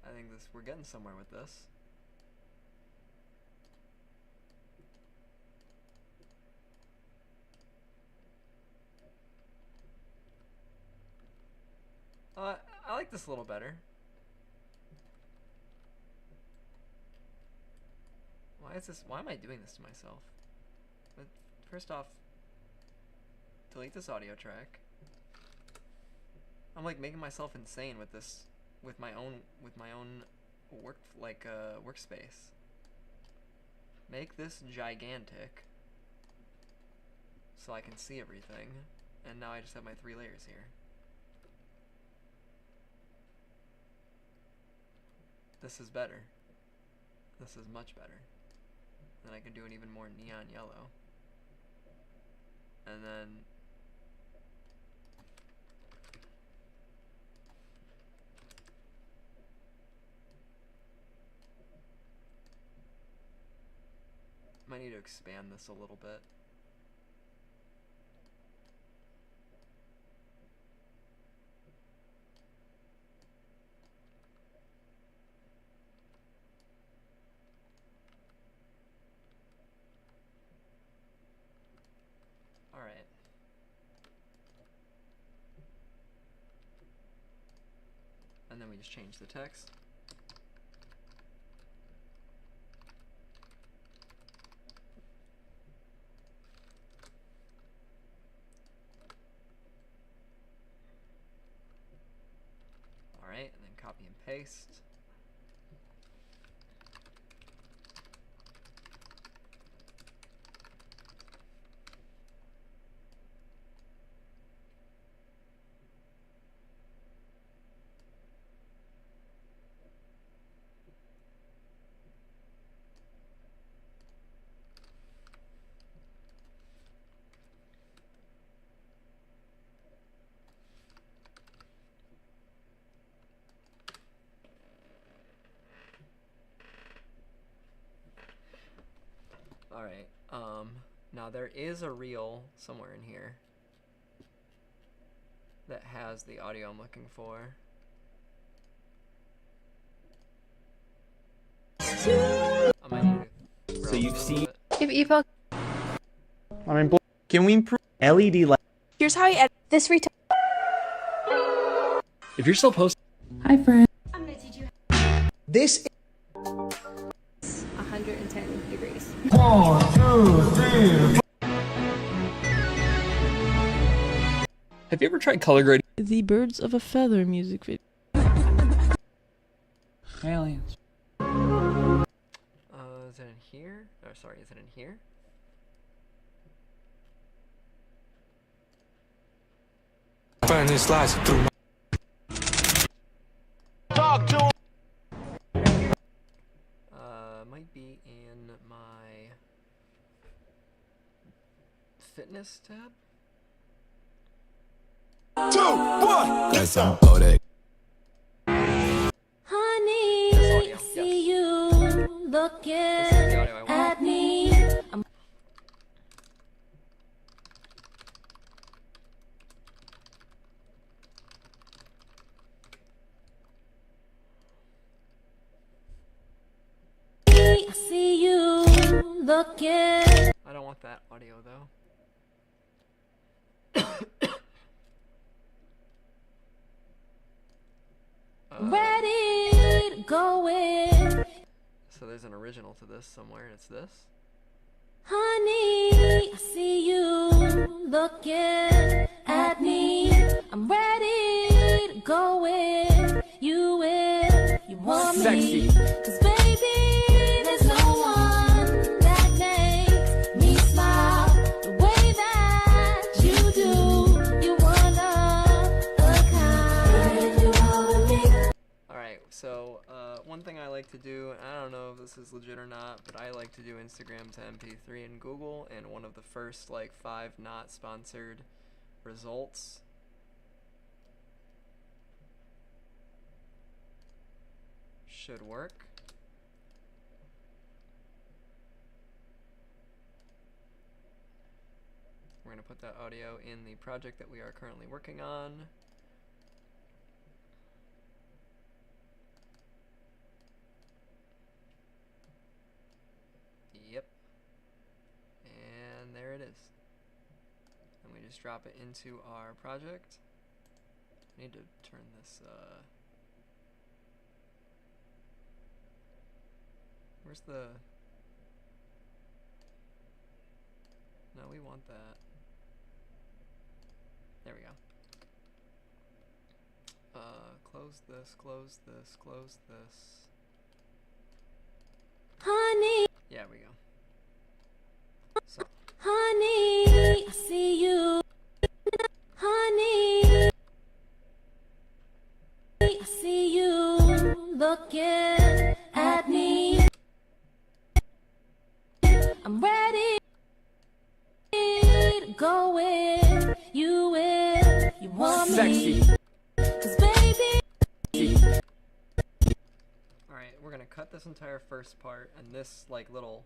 I think we're getting somewhere with this. I like this a little better. Why am I doing this to myself? But first off, delete this audio track. I'm like making myself insane with this, with my own workspace. Make this gigantic so I can see everything, and now I just have my 3 layers here. This is better. This is much better. Then I can do an even more neon yellow. And then might need to expand this a little bit. Alright. And then we me just change the text. Alright, and then copy and paste. Alright, now there is a reel somewhere in here that has the audio I'm looking for. I might need to So you've seen. If eval, I mean, can we improve LED light? here's how I edit this retail. If you're still posting. Hi, friend. I'm gonna teach you. This. 110 degrees. Have you ever tried color grading? The Birds of a Feather music video. Aliens. Is it in here? Or sorry, is it in here? Finally slicing through. Talk to him. Might be in my fitness tab. 2, 1. Cause I'm Kodak. Honey, This audio, I see yes. you This is looking the audio I want. at me. I see you looking. I don't want that audio though. Ready to go in. So there's an original to this somewhere, and it's this. Honey, I see you looking at me. I'm ready to go in. You in, you want me. Cause baby, there's no one that makes me smile the way that you do. You one of a kind. You hold me. Alright, so one thing I like to do, and I don't know if this is legit or not, but I like to do Instagram to MP3 in Google, and one of the first like 5 not sponsored results should work. We're going to put that audio in the project that we are currently working on. Yep. And there it is. And we just drop it into our project. I need to turn this, where's the... No, we want that. There we go. Close this, close this, close this. Honey, Yeah, we go. So, honey, I see you. Honey, I see you looking at me. I'm ready to go in. You in, you want me. Cause baby, alright, we're gonna cut this entire first part, and this, like, little,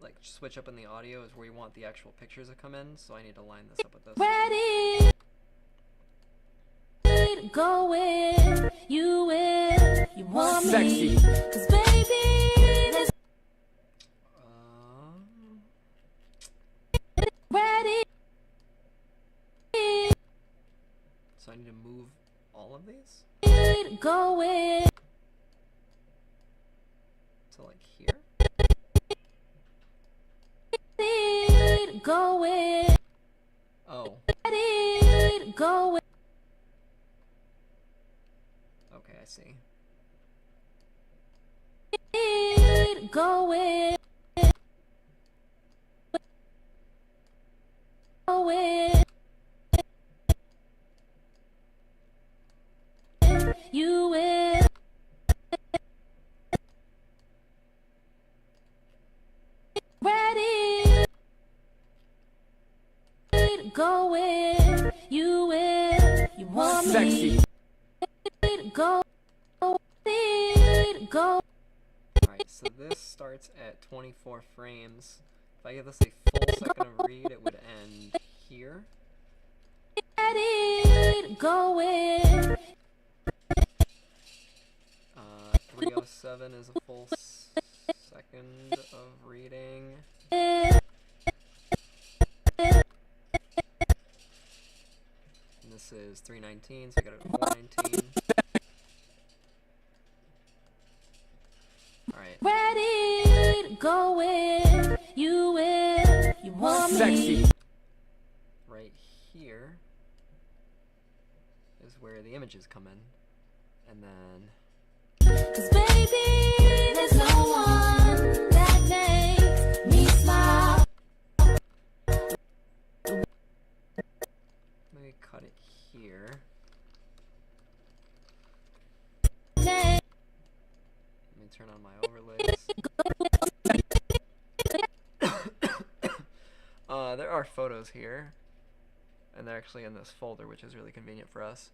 like, switch up in the audio is where you want the actual pictures to come in, so I need to line this up with this. ready to go in. You in, you want me. Cause baby, there's ready to move all of these Going. to like here. Going. Oh, Going. okay, I see. Going. Going. You will. Ready. Going. You will. You want Sexy. me. Go. Go. Alright, so this starts at 24 frames. If I give this a full second of read, it would end here. Ready. Going. 307 is a full second of reading. And this is 319, so I got it at 419. Alright. Ready. Going. You will. You want Sexy. me. Right here is where the images come in. And then 'Cause baby, there's no one that makes me smile. maybe cut it here. Make Let me turn on my overlays. There are photos here, and they're actually in this folder, which is really convenient for us.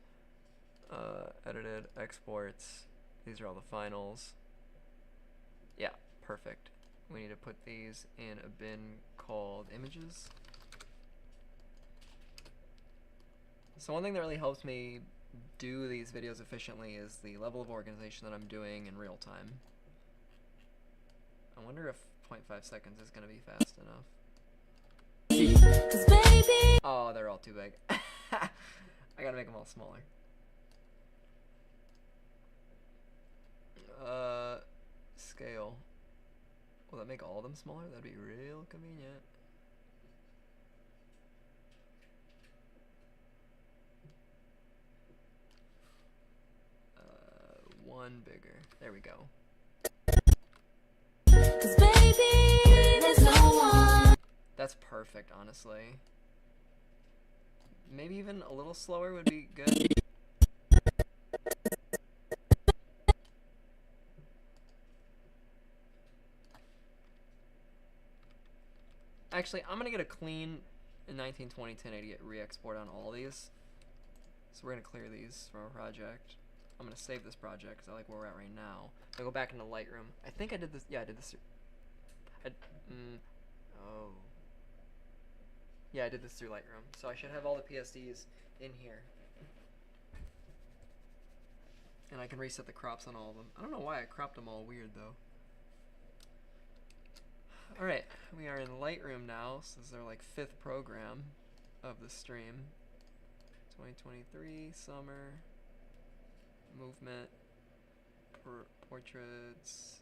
Edited, exports, these are all the finals. Yeah, perfect. We need to put these in a bin called images. So one thing that really helps me do these videos efficiently is the level of organization that I'm doing in real time. I wonder if 0.5 seconds is going to be fast enough. 'Cause baby, Oh, they're all too big. I gotta make them all smaller. Scale. Will that make all of them smaller? That'd be real convenient. One bigger. There we go. 'cause baby, there's no one. That's perfect, honestly. Maybe even a little slower would be good. Actually, I'm gonna get a clean 1920 1080 re-export on all these. So we're gonna clear these from our project. I'm gonna save this project because I like where we're at right now. I go back into Lightroom. I think I did this. Yeah, I did this. Oh. Yeah, I did this through Lightroom. So I should have all the PSDs in here. And I can reset the crops on all of them. I don't know why I cropped them all weird though. Alright, we are in Lightroom now. So this is our like 5th program of the stream. 2023, summer, movement, portraits,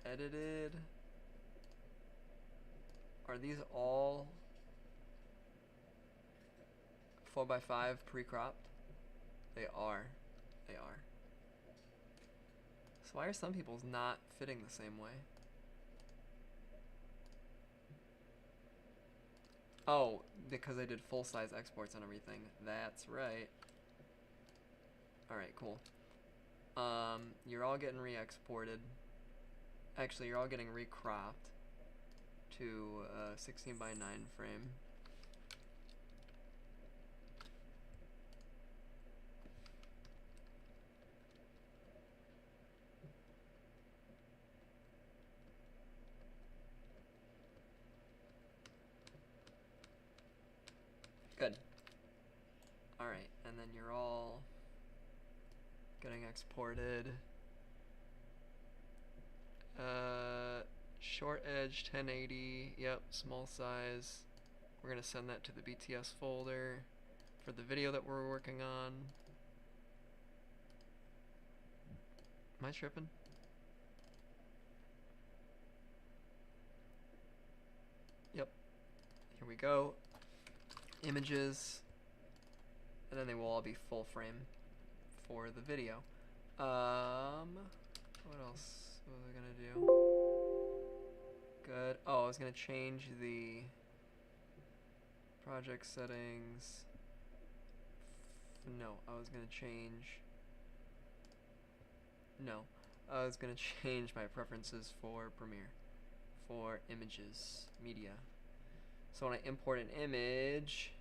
edited. Are these all 4x5 pre-cropped? They are. They are. So why are some people's not fitting the same way? Oh, because I did full-size exports and everything. That's right. Alright, cool. You're all getting re-exported. Actually, you're all getting recropped to 16 by 9 frame. Good. Alright, and then you're all getting exported. Short edge 1080, yep, small size. We're gonna send that to the BTS folder. for the video that we're working on. Am I tripping? Yep. Here we go. Images. And then they will all be full frame for the video. What else was I gonna do? Good. Oh, I was gonna change the project settings. No, I was gonna change. No, I was gonna change my preferences for Premiere, for images, media. So when I import an image,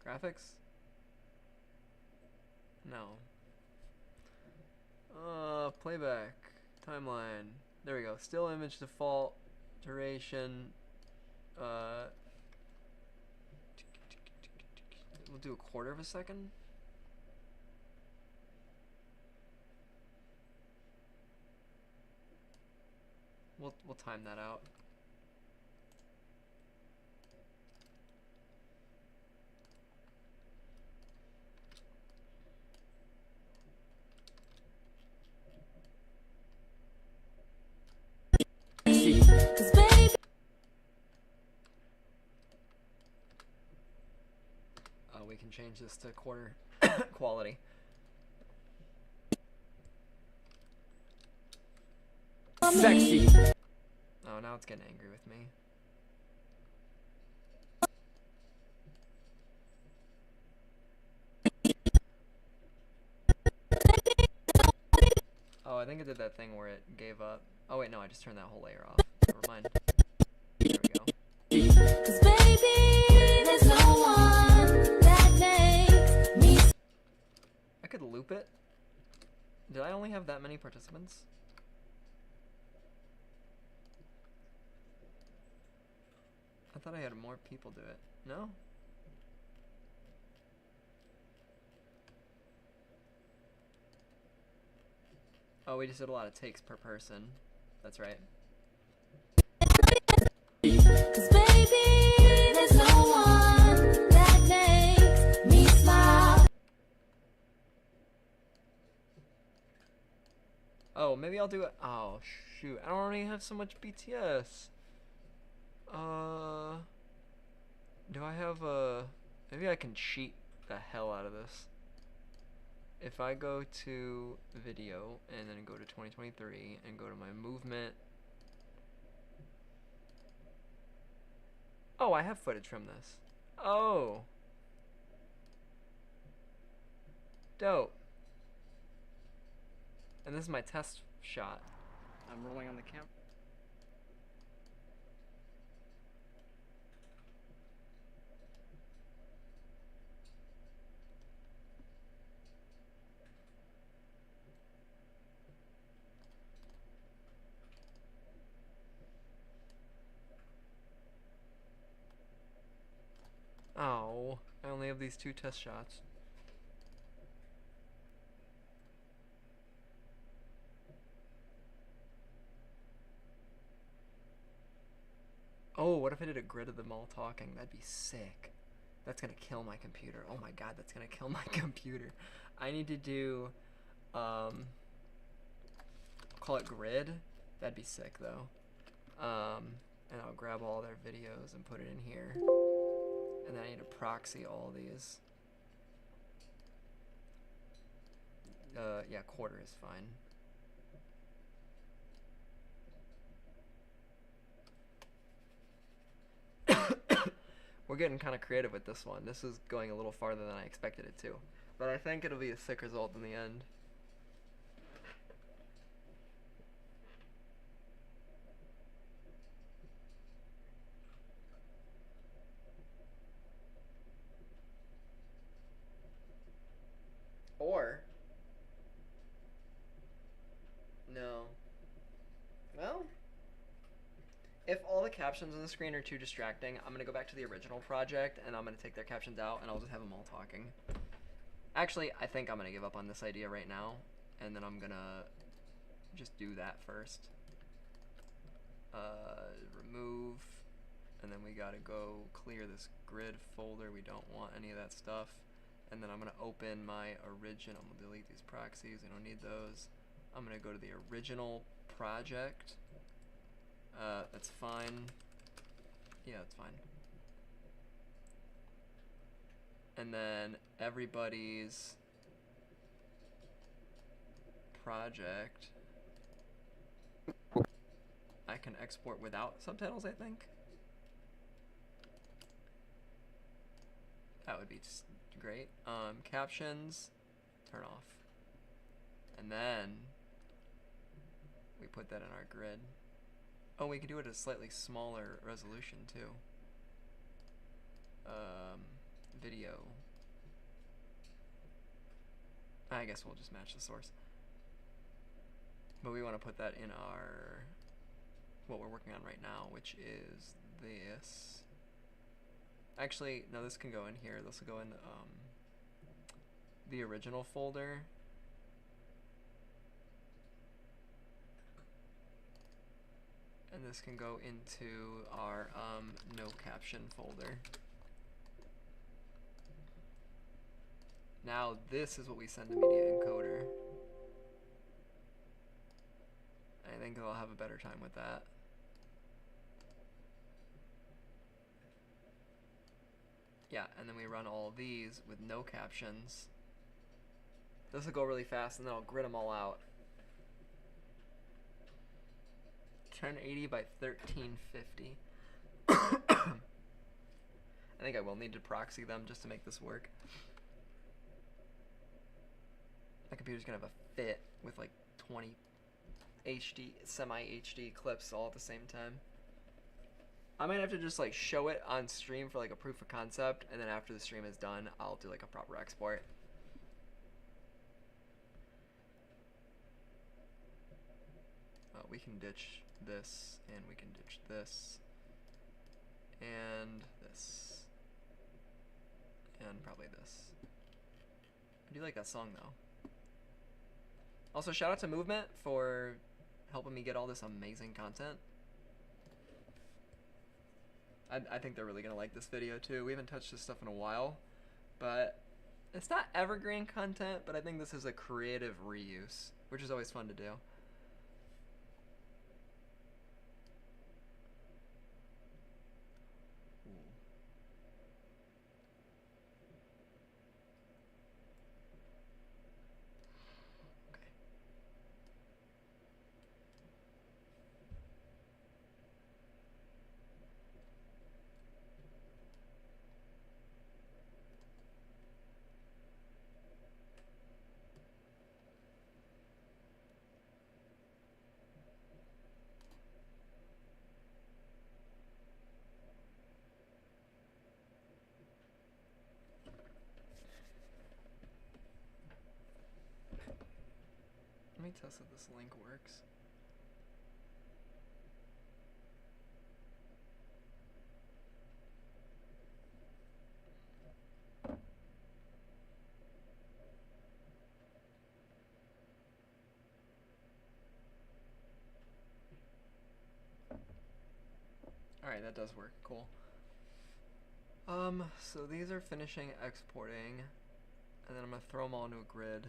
graphics? No. Playback, timeline. There we go. Still image default, duration. We'll do a quarter of a second. We'll time that out. We can change this to quarter quality. Sexy. Oh, now it's getting angry with me. Oh, I think it did that thing where it gave up. Oh wait, no, I just turned that whole layer off. Never mind. There we go. 'Cause baby, there's no one that makes me. I could loop it. Did I only have that many participants? I thought I had more people do it. No? Oh, we just did a lot of takes per person. That's right. 'Cause baby, there's no one that makes me smile. Oh, maybe I'll do it. Oh, shoot. I don't already have so much BTS. Do I have a... Maybe I can cheat the hell out of this. If I go to video and then go to 2023 and go to my movement. Oh, I have footage from this. Oh. Dope. And this is my test shot. I'm rolling on the camera. Oh, I only have these 2 test shots. Oh, what if I did a grid of them all talking? That'd be sick. That's gonna kill my computer. Oh my god, that's gonna kill my computer. I need to do, call it grid. That'd be sick though. And I'll grab all their videos and put it in here. And then I need to proxy all these. Yeah, quarter is fine. We're getting kind of creative with this one. This is going a little farther than I expected it to. But I think it'll be a sick result in the end. Or... No. Well... If all the captions on the screen are too distracting, I'm going to go back to the original project and I'm going to take their captions out and I'll just have them all talking. Actually, I think I'm going to give up on this idea right now and then I'm going to just do that first. Remove, and then we gotta go clear this grid folder. We don't want any of that stuff. And then I'm gonna open my original. I'm gonna delete these proxies. We don't need those. I'm gonna go to the original project. That's fine. Yeah, that's fine. And then everybody's project I can export without subtitles, I think. That would be just great. Captions, turn off. And then we put that in our grid. Oh, we can do it at a slightly smaller resolution too. Video. I guess we'll just match the source. But we want to put that in our, what we're working on right now, which is this. Actually, no, this can go in here. This will go in the original folder. And this can go into our no caption folder. Now this is what we send to Media Encoder. I think they'll have a better time with that. Yeah, and then we run all of these with no captions. This will go really fast, and then I'll grid them all out. 1080 by 1350. I think I will need to proxy them just to make this work. My computer's gonna have a fit with like 20 HD, semi-HD clips all at the same time. I might have to just like show it on stream for like a proof of concept, and then after the stream is done, I'll do like a proper export. We can ditch this, and we can ditch this, and this, and probably this. I do like that song though. Also, shout out to Movement for helping me get all this amazing content. I think they're really gonna like this video too. We haven't touched this stuff in a while, but it's not evergreen content, but I think this is a creative reuse, which is always fun to do. Let me test if this link works. Alright, that does work. Cool. So these are finishing exporting, and then I'm gonna throw them all into a grid.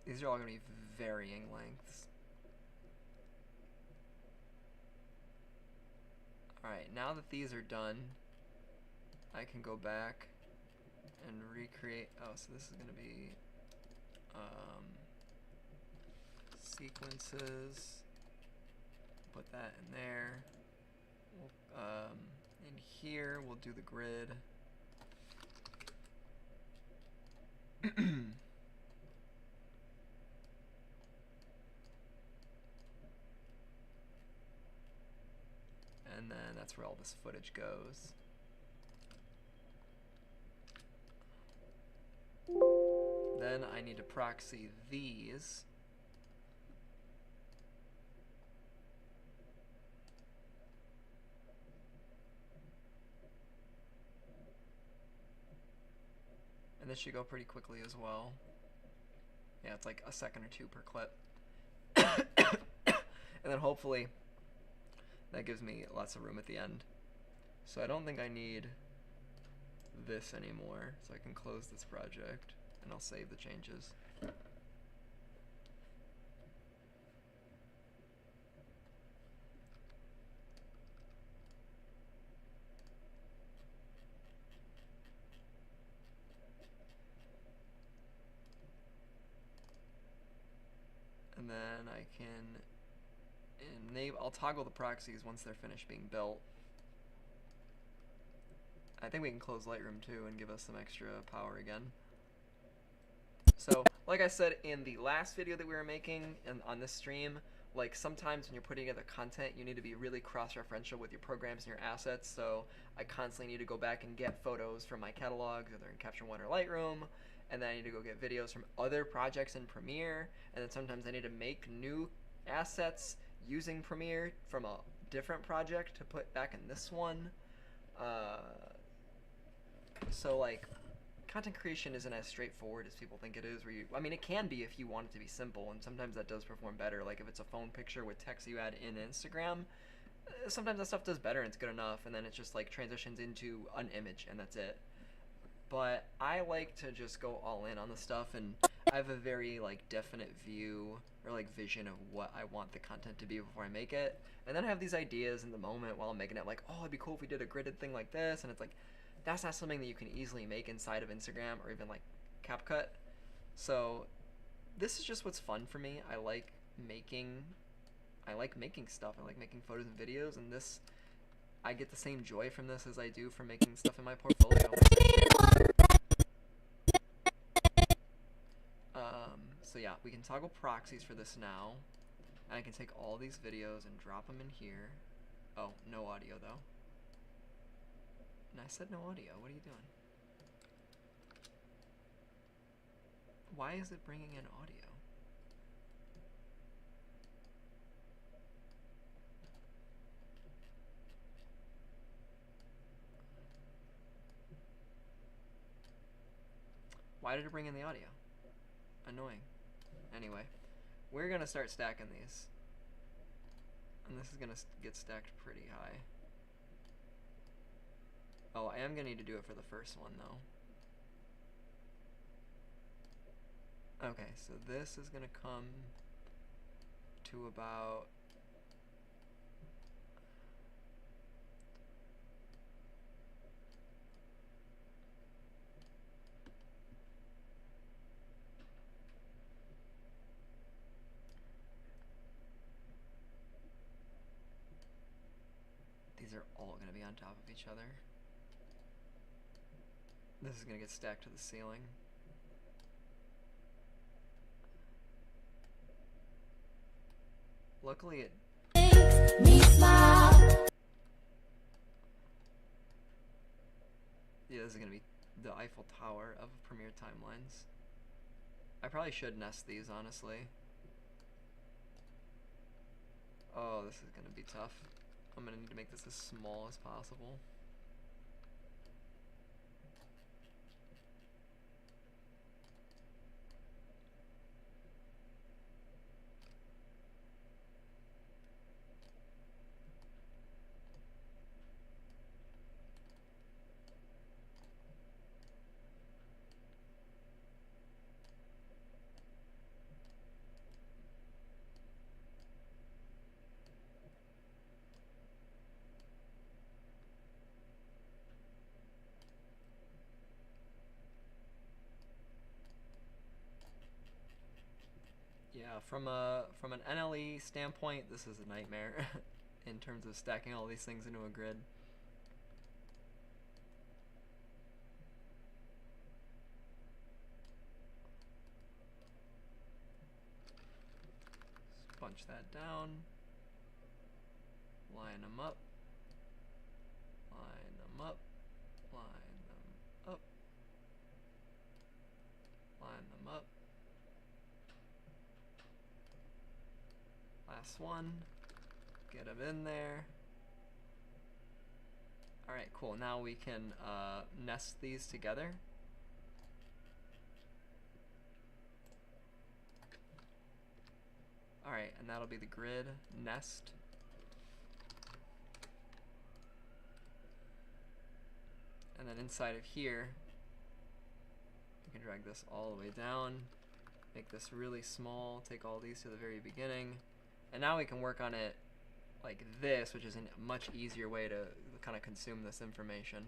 These are all going to be varying lengths. Alright, now that these are done, I can go back and recreate. Oh, so this is going to be sequences. Put that in there. In here, we'll do the grid. And then that's where all this footage goes. Then I need to proxy these. And this should go pretty quickly as well. Yeah, it's like a second or two per clip. And then hopefully that gives me lots of room at the end. So I don't think I need this anymore, so I can close this project and I'll save the changes. And then I can enable, I'll toggle the proxies once they're finished being built. I think we can close Lightroom too and give us some extra power again. So, like I said in the last video that we were making and on this stream, like sometimes when you're putting together content, you need to be really cross-referential with your programs and your assets. So I constantly need to go back and get photos from my catalogs, either in Capture One or Lightroom, and then I need to go get videos from other projects in Premiere, and then sometimes I need to make new assets using Premiere from a different project to put back in this one. So like, content creation isn't as straightforward as people think it is. I mean, it can be if you want it to be simple, and sometimes that does perform better. Like if it's a phone picture with text you add in Instagram, sometimes that stuff does better and it's good enough, and then it just like transitions into an image and that's it. But I like to just go all in on the stuff, and I have a very like definite view or like vision of what I want the content to be before I make it. And then I have these ideas in the moment while I'm making it, like, oh, it'd be cool if we did a gridded thing like this, and it's like, that's not something that you can easily make inside of Instagram or even like CapCut. So this is just what's fun for me. I like making stuff. I like making photos and videos, and this, I get the same joy from this as I do from making stuff in my portfolio. So yeah, we can toggle proxies for this now, and I can take all these videos and drop them in here. Oh, no audio though. And I said no audio. What are you doing? Why is it bringing in audio? Why did it bring in the audio? Annoying. Anyway, we're gonna start stacking these. And this is gonna get stacked pretty high. Oh, I am gonna need to do it for the first one though. Okay, so this is gonna come to about these are all gonna be on top of each other. This is gonna get stacked to the ceiling. Luckily it Makes me smile. Yeah, this is gonna be the Eiffel Tower of Premiere timelines. I probably should nest these, honestly. Oh, this is gonna be tough. I'm gonna need to make this as small as possible. Yeah, from an NLE standpoint, this is a nightmare in terms of stacking all these things into a grid. Just bunch that down. Line them up. Line them up. Line them up. Line them up. Last one. Get them in there. Alright, cool. Now we can nest these together. Alright, and that'll be the grid nest. And then inside of here, you can drag this all the way down, make this really small, take all these to the very beginning, and now we can work on it like this, which is a much easier way to kind of consume this information.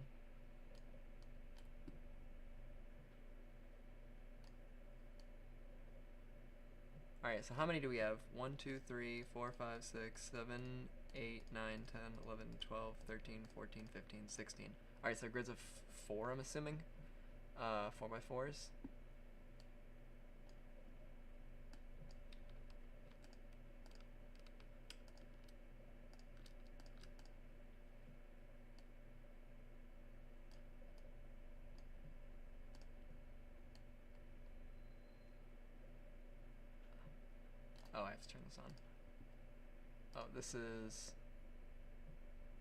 Alright, so how many do we have? 1, 2, 3, 4, 5, 6, 7, 8, 9, 10, 11, 12, 13, 14, 15, 16. Alright, so grids of 4, I'm assuming. 4x4s. Oh, I have to turn this on. Oh, this is,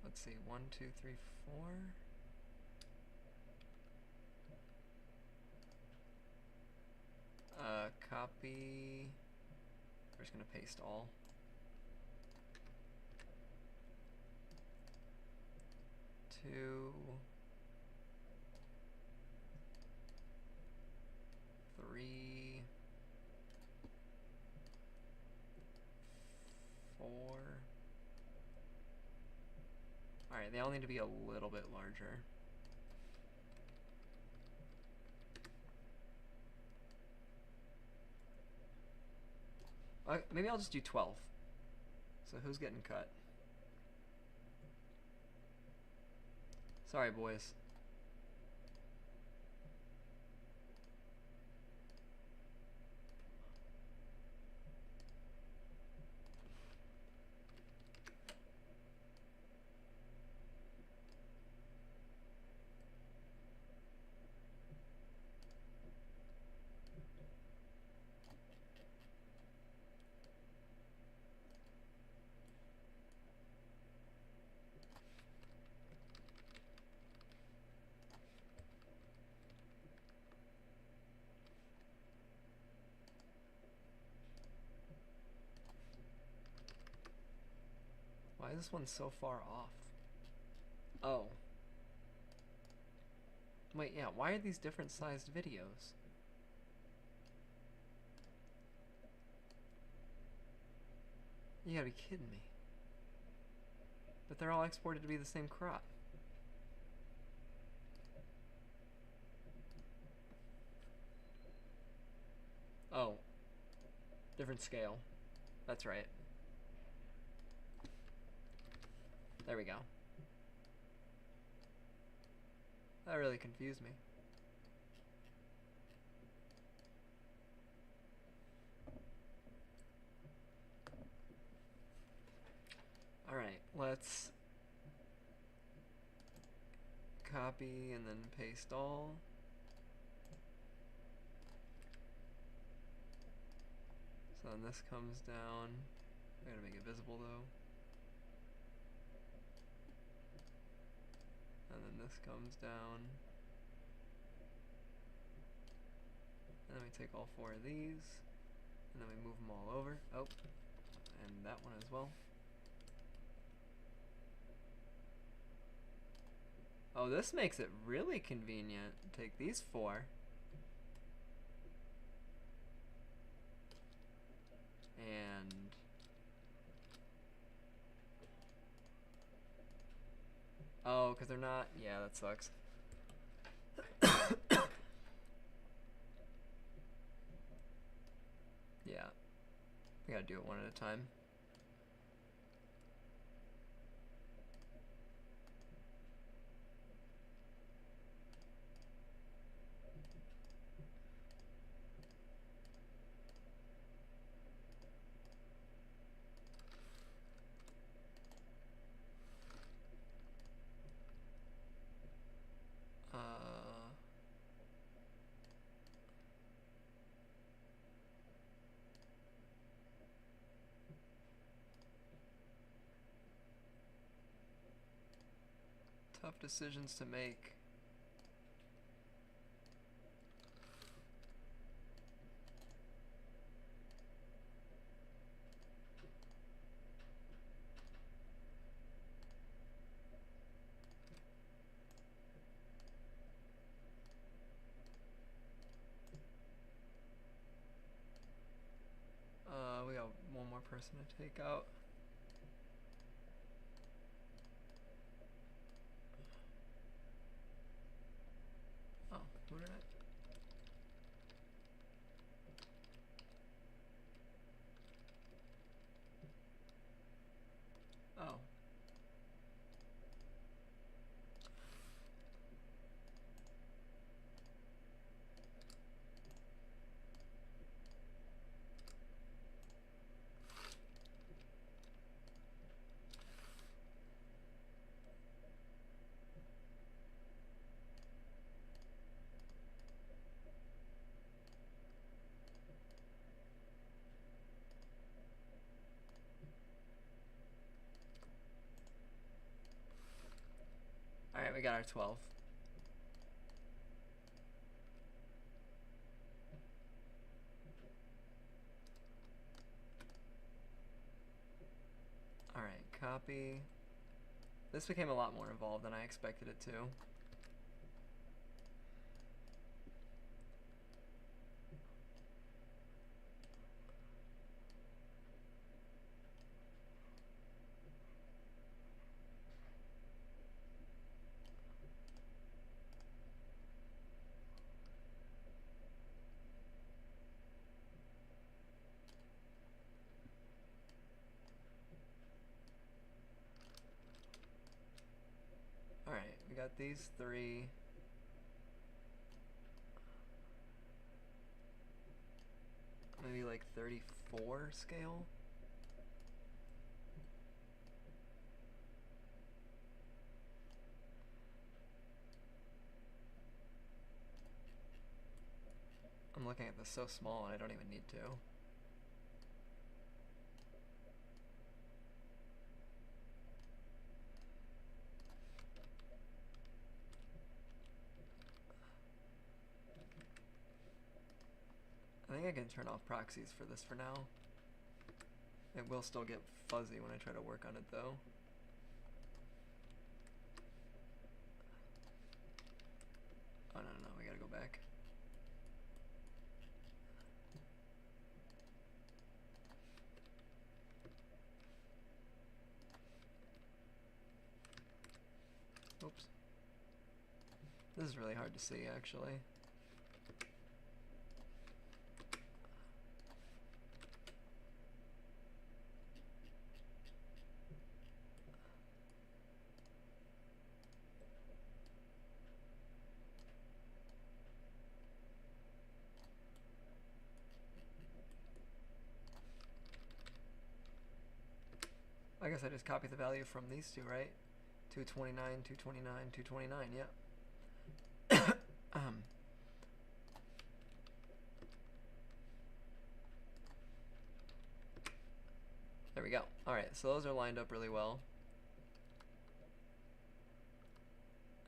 let's see, 1, 2, 3, 4. Copy. We're just gonna paste all. Two, 3, 4. Alright, they all need to be a little bit larger. Maybe I'll just do 12. So who's getting cut? Sorry, boys. Why is this one so far off? Oh. Wait, yeah, why are these different sized videos? You gotta be kidding me. But they're all exported to be the same crop. Oh. Different scale. That's right. There we go. That really confused me. Alright, let's copy and then paste all. So then this comes down. I gotta make it visible though. And then this comes down. And then we take all 4 of these. And then we move them all over. Oh, and that one as well. Oh, this makes it really convenient. Take these 4. And oh, because they're not. Yeah, that sucks. Yeah. We gotta do it one at a time. Tough decisions to make. person to take out. Oh, who did I? Oh. Alright, we got our 12. Alright, copy. This became a lot more involved than I expected it to. Alright, we got these three. Maybe like 34 scale. I'm looking at this so small and I don't even need to. I think I can turn off proxies for this for now. It will still get fuzzy when I try to work on it though. Oh no, we gotta go back. Oops. This is really hard to see actually. I guess I just copy the value from these two, right? 229, 229, 229, yep. There we go. Alright, so those are lined up really well.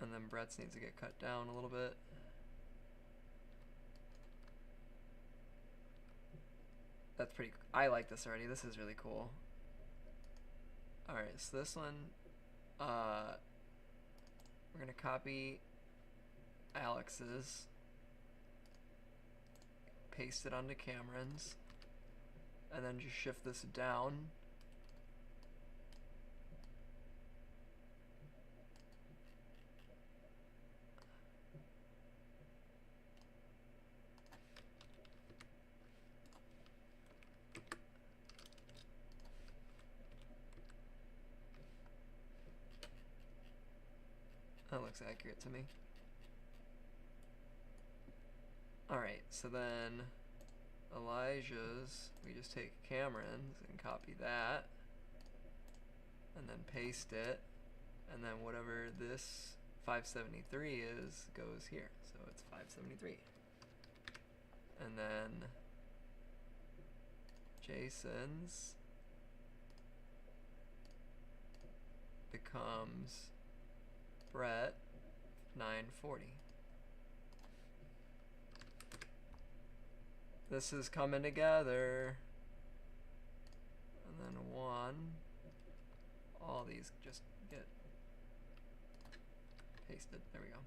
And then Brett's needs to get cut down a little bit. That's pretty, I like this already. This is really cool. Alright, so this one, we're gonna copy Alex's, paste it onto Cameron's, and then just shift this down. That looks accurate to me. Alright, so then Elijah's, we just take Cameron's and copy that, and then paste it, and then whatever this 573 is goes here, so it's 573. And then Jason's becomes Brett 940. This is coming together. And then one. All these just get pasted. There we go.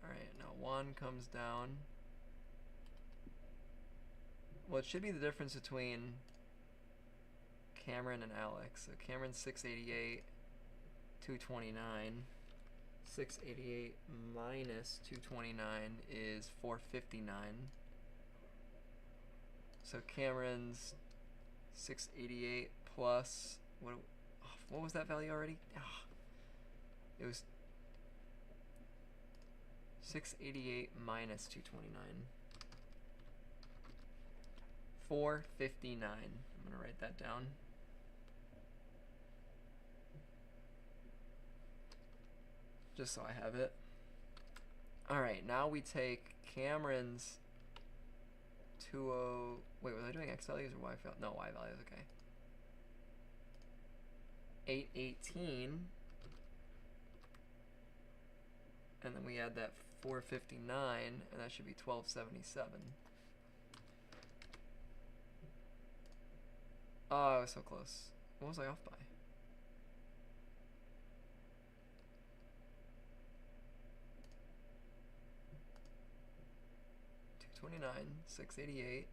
Alright, now one comes down. Well, it should be the difference between Cameron and Alex. So Cameron's 688, 229. 688 minus 229 is 459. So Cameron's 688 plus what was that value already? It was 688 minus 229. 459. I'm gonna write that down. Just so I have it. Alright, now we take Cameron's 20... Wait, was I doing X values or Y values? No, Y values, okay. 818. And then we add that 459, and that should be 1277. Oh, I was so close. What was I off by? $229, 688.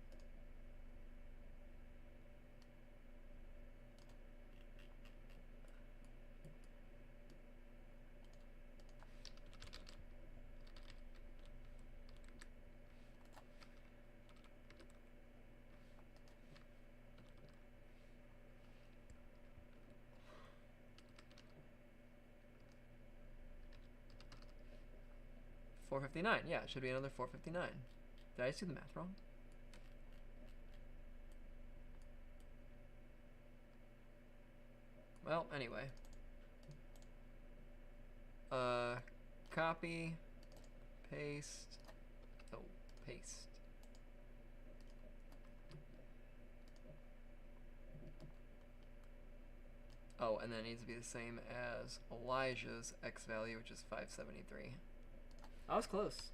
$459. Yeah, it should be another $459. Did I just do the math wrong? Well, anyway. Copy, paste, oh, paste. Oh, and then it needs to be the same as Elijah's X value, which is 573. I was close.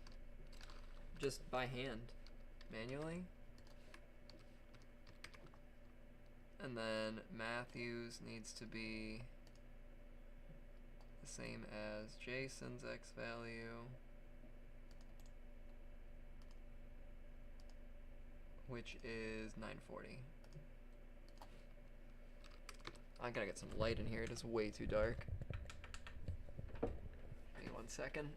Just by hand. Manually. And then Matthews needs to be the same as Jason's X value, which is 940. I gotta get some light in here. It is way too dark. Give me 1 second.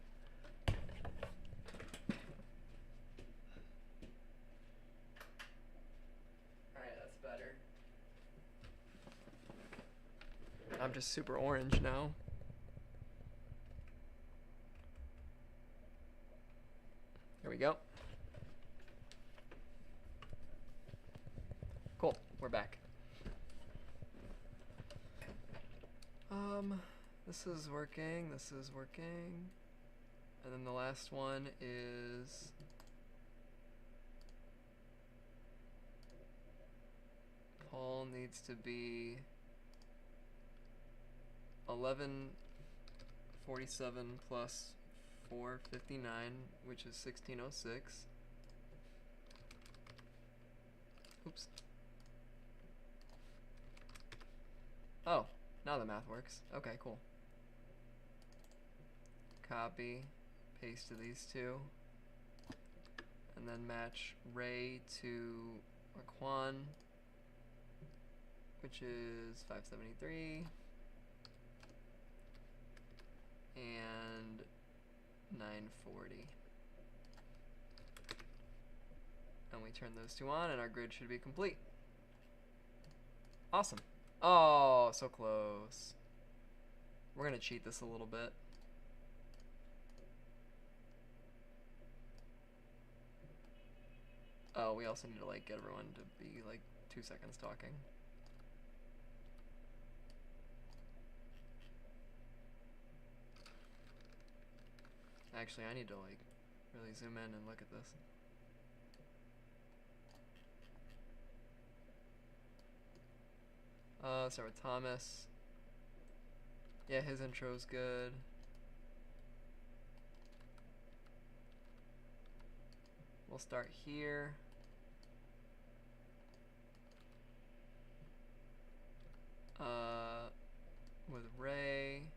Alright, that's better. I'm just super orange now. There we go. Cool, we're back. This is working, this is working. And then the last one is Paul needs to be 1147 plus 459, which is 1606. Oops. Oh, now the math works. Okay, cool. Copy, paste to these two, and then match Ray to Raquan, which is 573, and 940. And we turn those two on, and our grid should be complete. Awesome. Oh, so close. We're gonna cheat this a little bit. Oh, we also need to like get everyone to be like 2 seconds talking. Actually, I need to like really zoom in and look at this. Let's start with Thomas. Yeah, his intro's good. We'll start here. With Ray.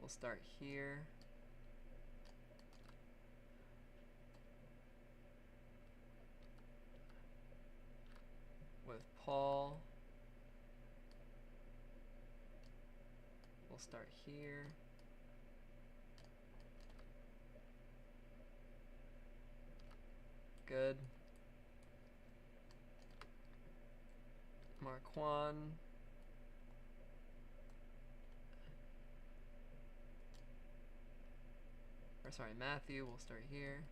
We'll start here. start here. Good. Marquand. Or sorry, Matthew, we'll start here.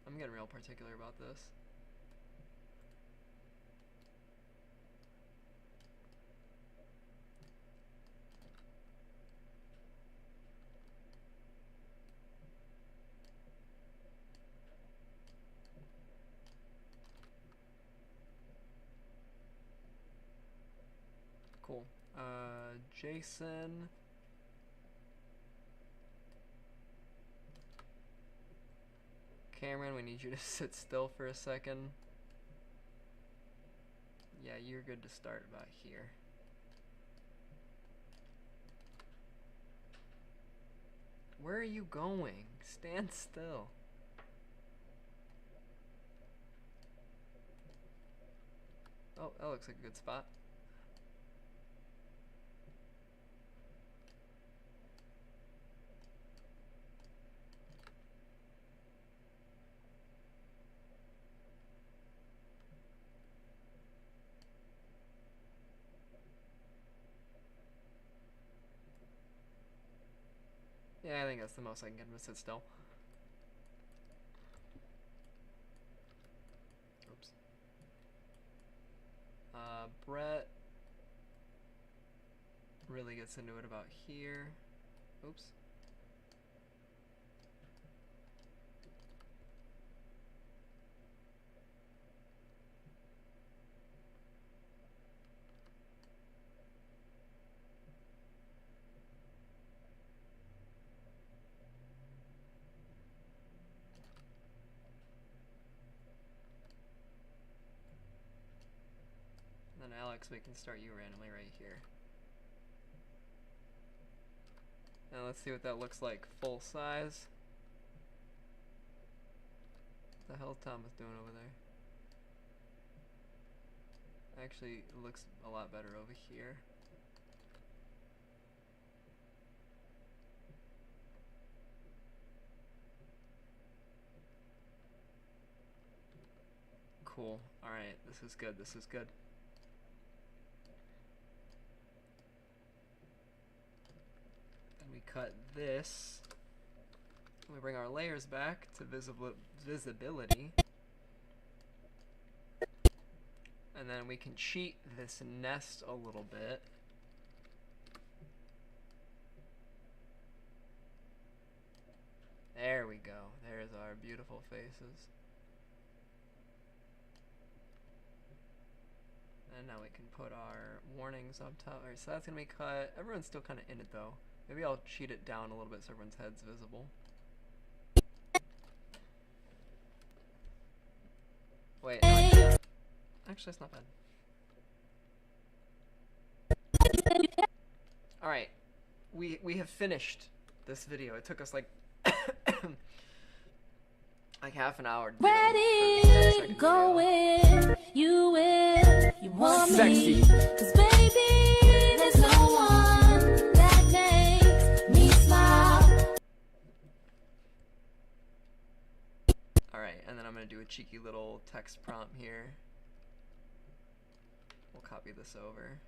I'm getting real particular about this. Cool. Jason. Cameron, we need you to sit still for a second. Yeah, you're good to start about here. Where are you going? Stand still. Oh, that looks like a good spot. Yeah, I think that's the most I can get him to sit still. Oops. Brett really gets into it about here. Oops. And then Alex, we can start you randomly right here. Now let's see what that looks like full size. What the hell is Thomas doing over there? Actually, it looks a lot better over here. Cool. Alright, this is good, this is good. Then we cut this. We bring our layers back to visibility. And then we can cheat this nest a little bit. There we go. There's our beautiful faces. And now we can put our warnings on top. Alright, so that's gonna be cut. Everyone's still kind of in it though. Maybe I'll cheat it down a little bit so everyone's head's visible. Wait, actually that's not bad. Alright, we have finished this video. It took us like like half an hour to do Ready, go in, you will, you want Sexy. me, 'cause baby, there's no one that makes me smile. Alright, and then I'm gonna do a cheeky little text prompt here. We'll copy this over.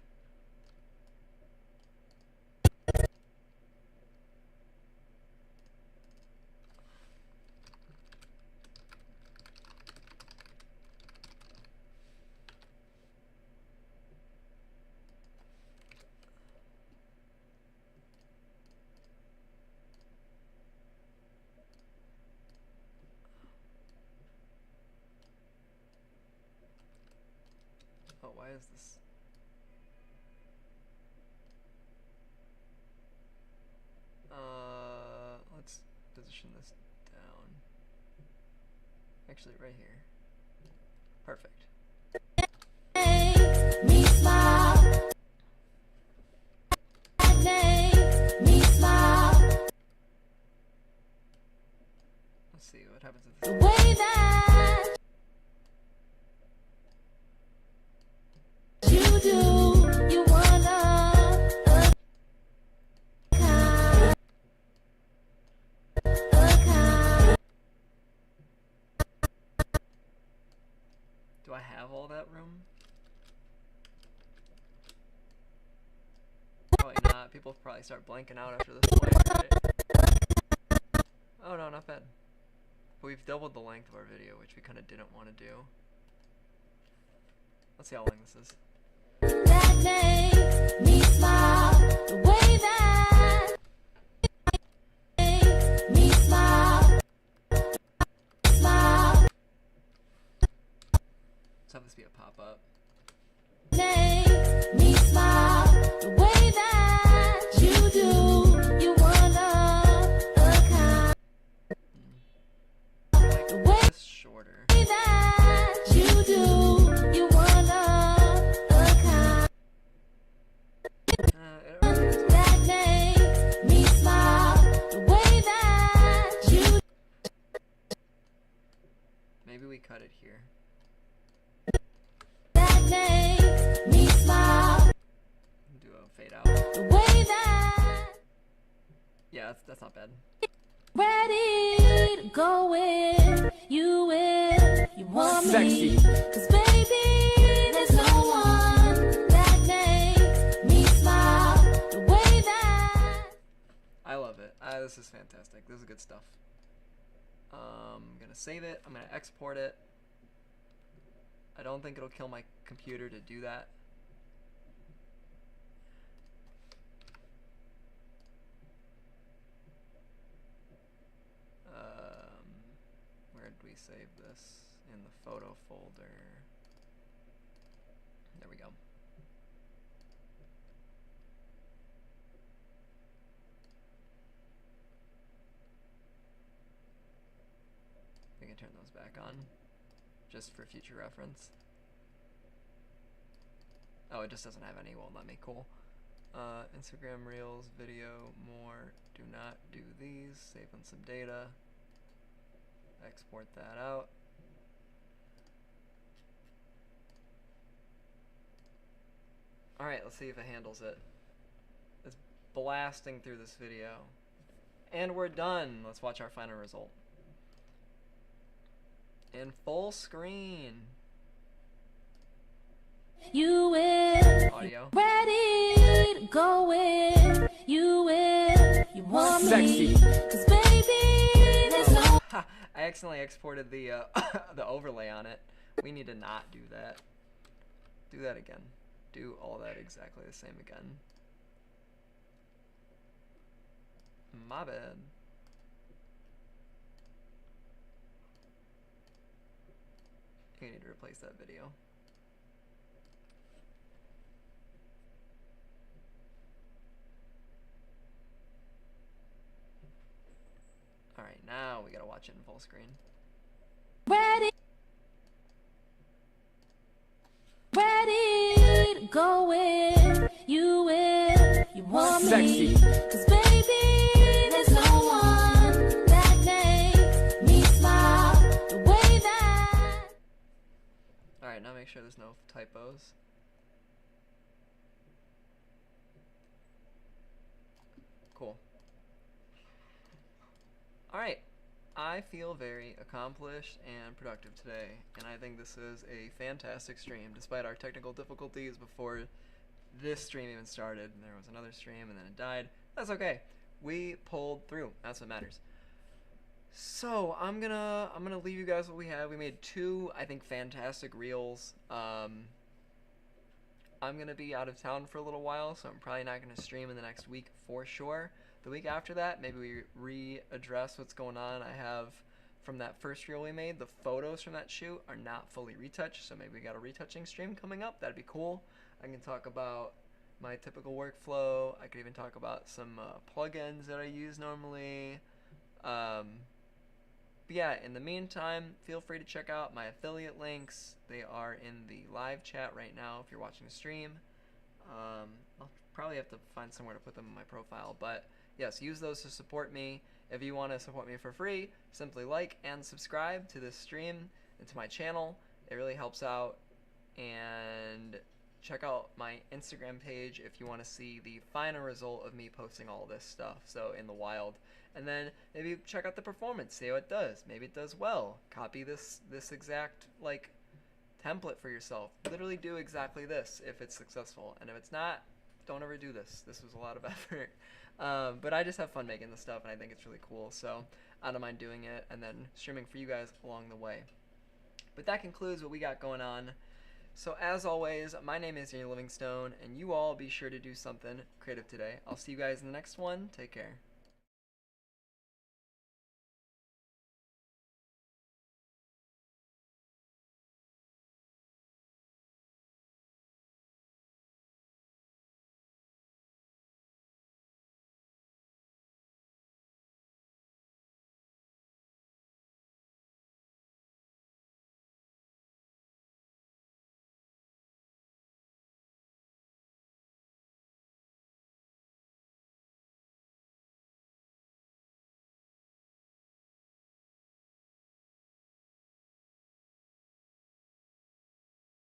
Oh, why is this? Let's position this down. Actually, right here. Perfect. Makes me smile. Makes me smile. that room? Probably not. People probably start blanking out after this point, right? Oh no, not bad. But we've doubled the length of our video, which we kind of didn't want to do. Let's see how long this is. That makes me smile the way that makes me smile. Smile. Let's have this be a pop-up. Makes me smile the way that you do. You one of a kind. The way This shorter. that you do. You one of a kind. It already is. That makes me smile the way that you. Maybe we cut it here. That makes me smile Do a fade out. the way that. Yeah, that's not bad. Ready to go with you if you want Sexy. me. 'Cause baby, there's no one that makes me smile the way that. I love it. This is fantastic. This is good stuff. I'm gonna save it. I'm gonna export it. I don't think it'll kill my computer to do that. Where did we save this? In the photo folder. There we go. We can turn those back on, just for future reference. Oh, it just doesn't have any, won't let me, cool. Instagram Reels, video, more, do not do these, save on some data, export that out. Alright, let's see if it handles it. It's blasting through this video. And we're done! Let's watch our final result. In full screen. You will. Audio. Ready to go with you if you want Sexy. me. 'Cause baby, there's no. Ha! I accidentally exported the the overlay on it. We need to not do that. Do that again. Do all that exactly the same again. My bad. You need to replace that video. Alright, now we gotta watch it in full screen. Ready. Ready to go with you if you want me. Sexy. 'Cause baby, there's no one that makes me smile the way that. Alright, now make sure there's no typos. Cool. Alright, I feel very accomplished and productive today, and I think this is a fantastic stream, despite our technical difficulties before this stream even started. There was another stream and then it died. That's okay. We pulled through. That's what matters. So I'm gonna leave you guys what we had. We made two, I think, fantastic reels. I'm gonna be out of town for a little while, so I'm probably not gonna stream in the next week for sure. The week after that, maybe we readdress what's going on. I have, from that first reel we made, the photos from that shoot are not fully retouched, so maybe we got a retouching stream coming up. That'd be cool. I can talk about my typical workflow. I could even talk about some plugins that I use normally. But yeah, in the meantime, feel free to check out my affiliate links. They are in the live chat right now if you're watching the stream. I'll probably have to find somewhere to put them in my profile, but yes, use those to support me. If you want to support me for free, simply like and subscribe to this stream and to my channel. It really helps out. And check out my Instagram page if you want to see the final result of me posting all this stuff, so in the wild. And then maybe check out the performance, see how it does. Maybe it does well. Copy this exact like template for yourself. Literally do exactly this if it's successful, and if it's not, don't ever do this. This was a lot of effort. But I just have fun making this stuff, and I think it's really cool, so I don't mind doing it and then streaming for you guys along the way. But that concludes what we got going on. So as always, my name is Daniel Livingstone, and you all be sure to do something creative today. I'll see you guys in the next one. Take care.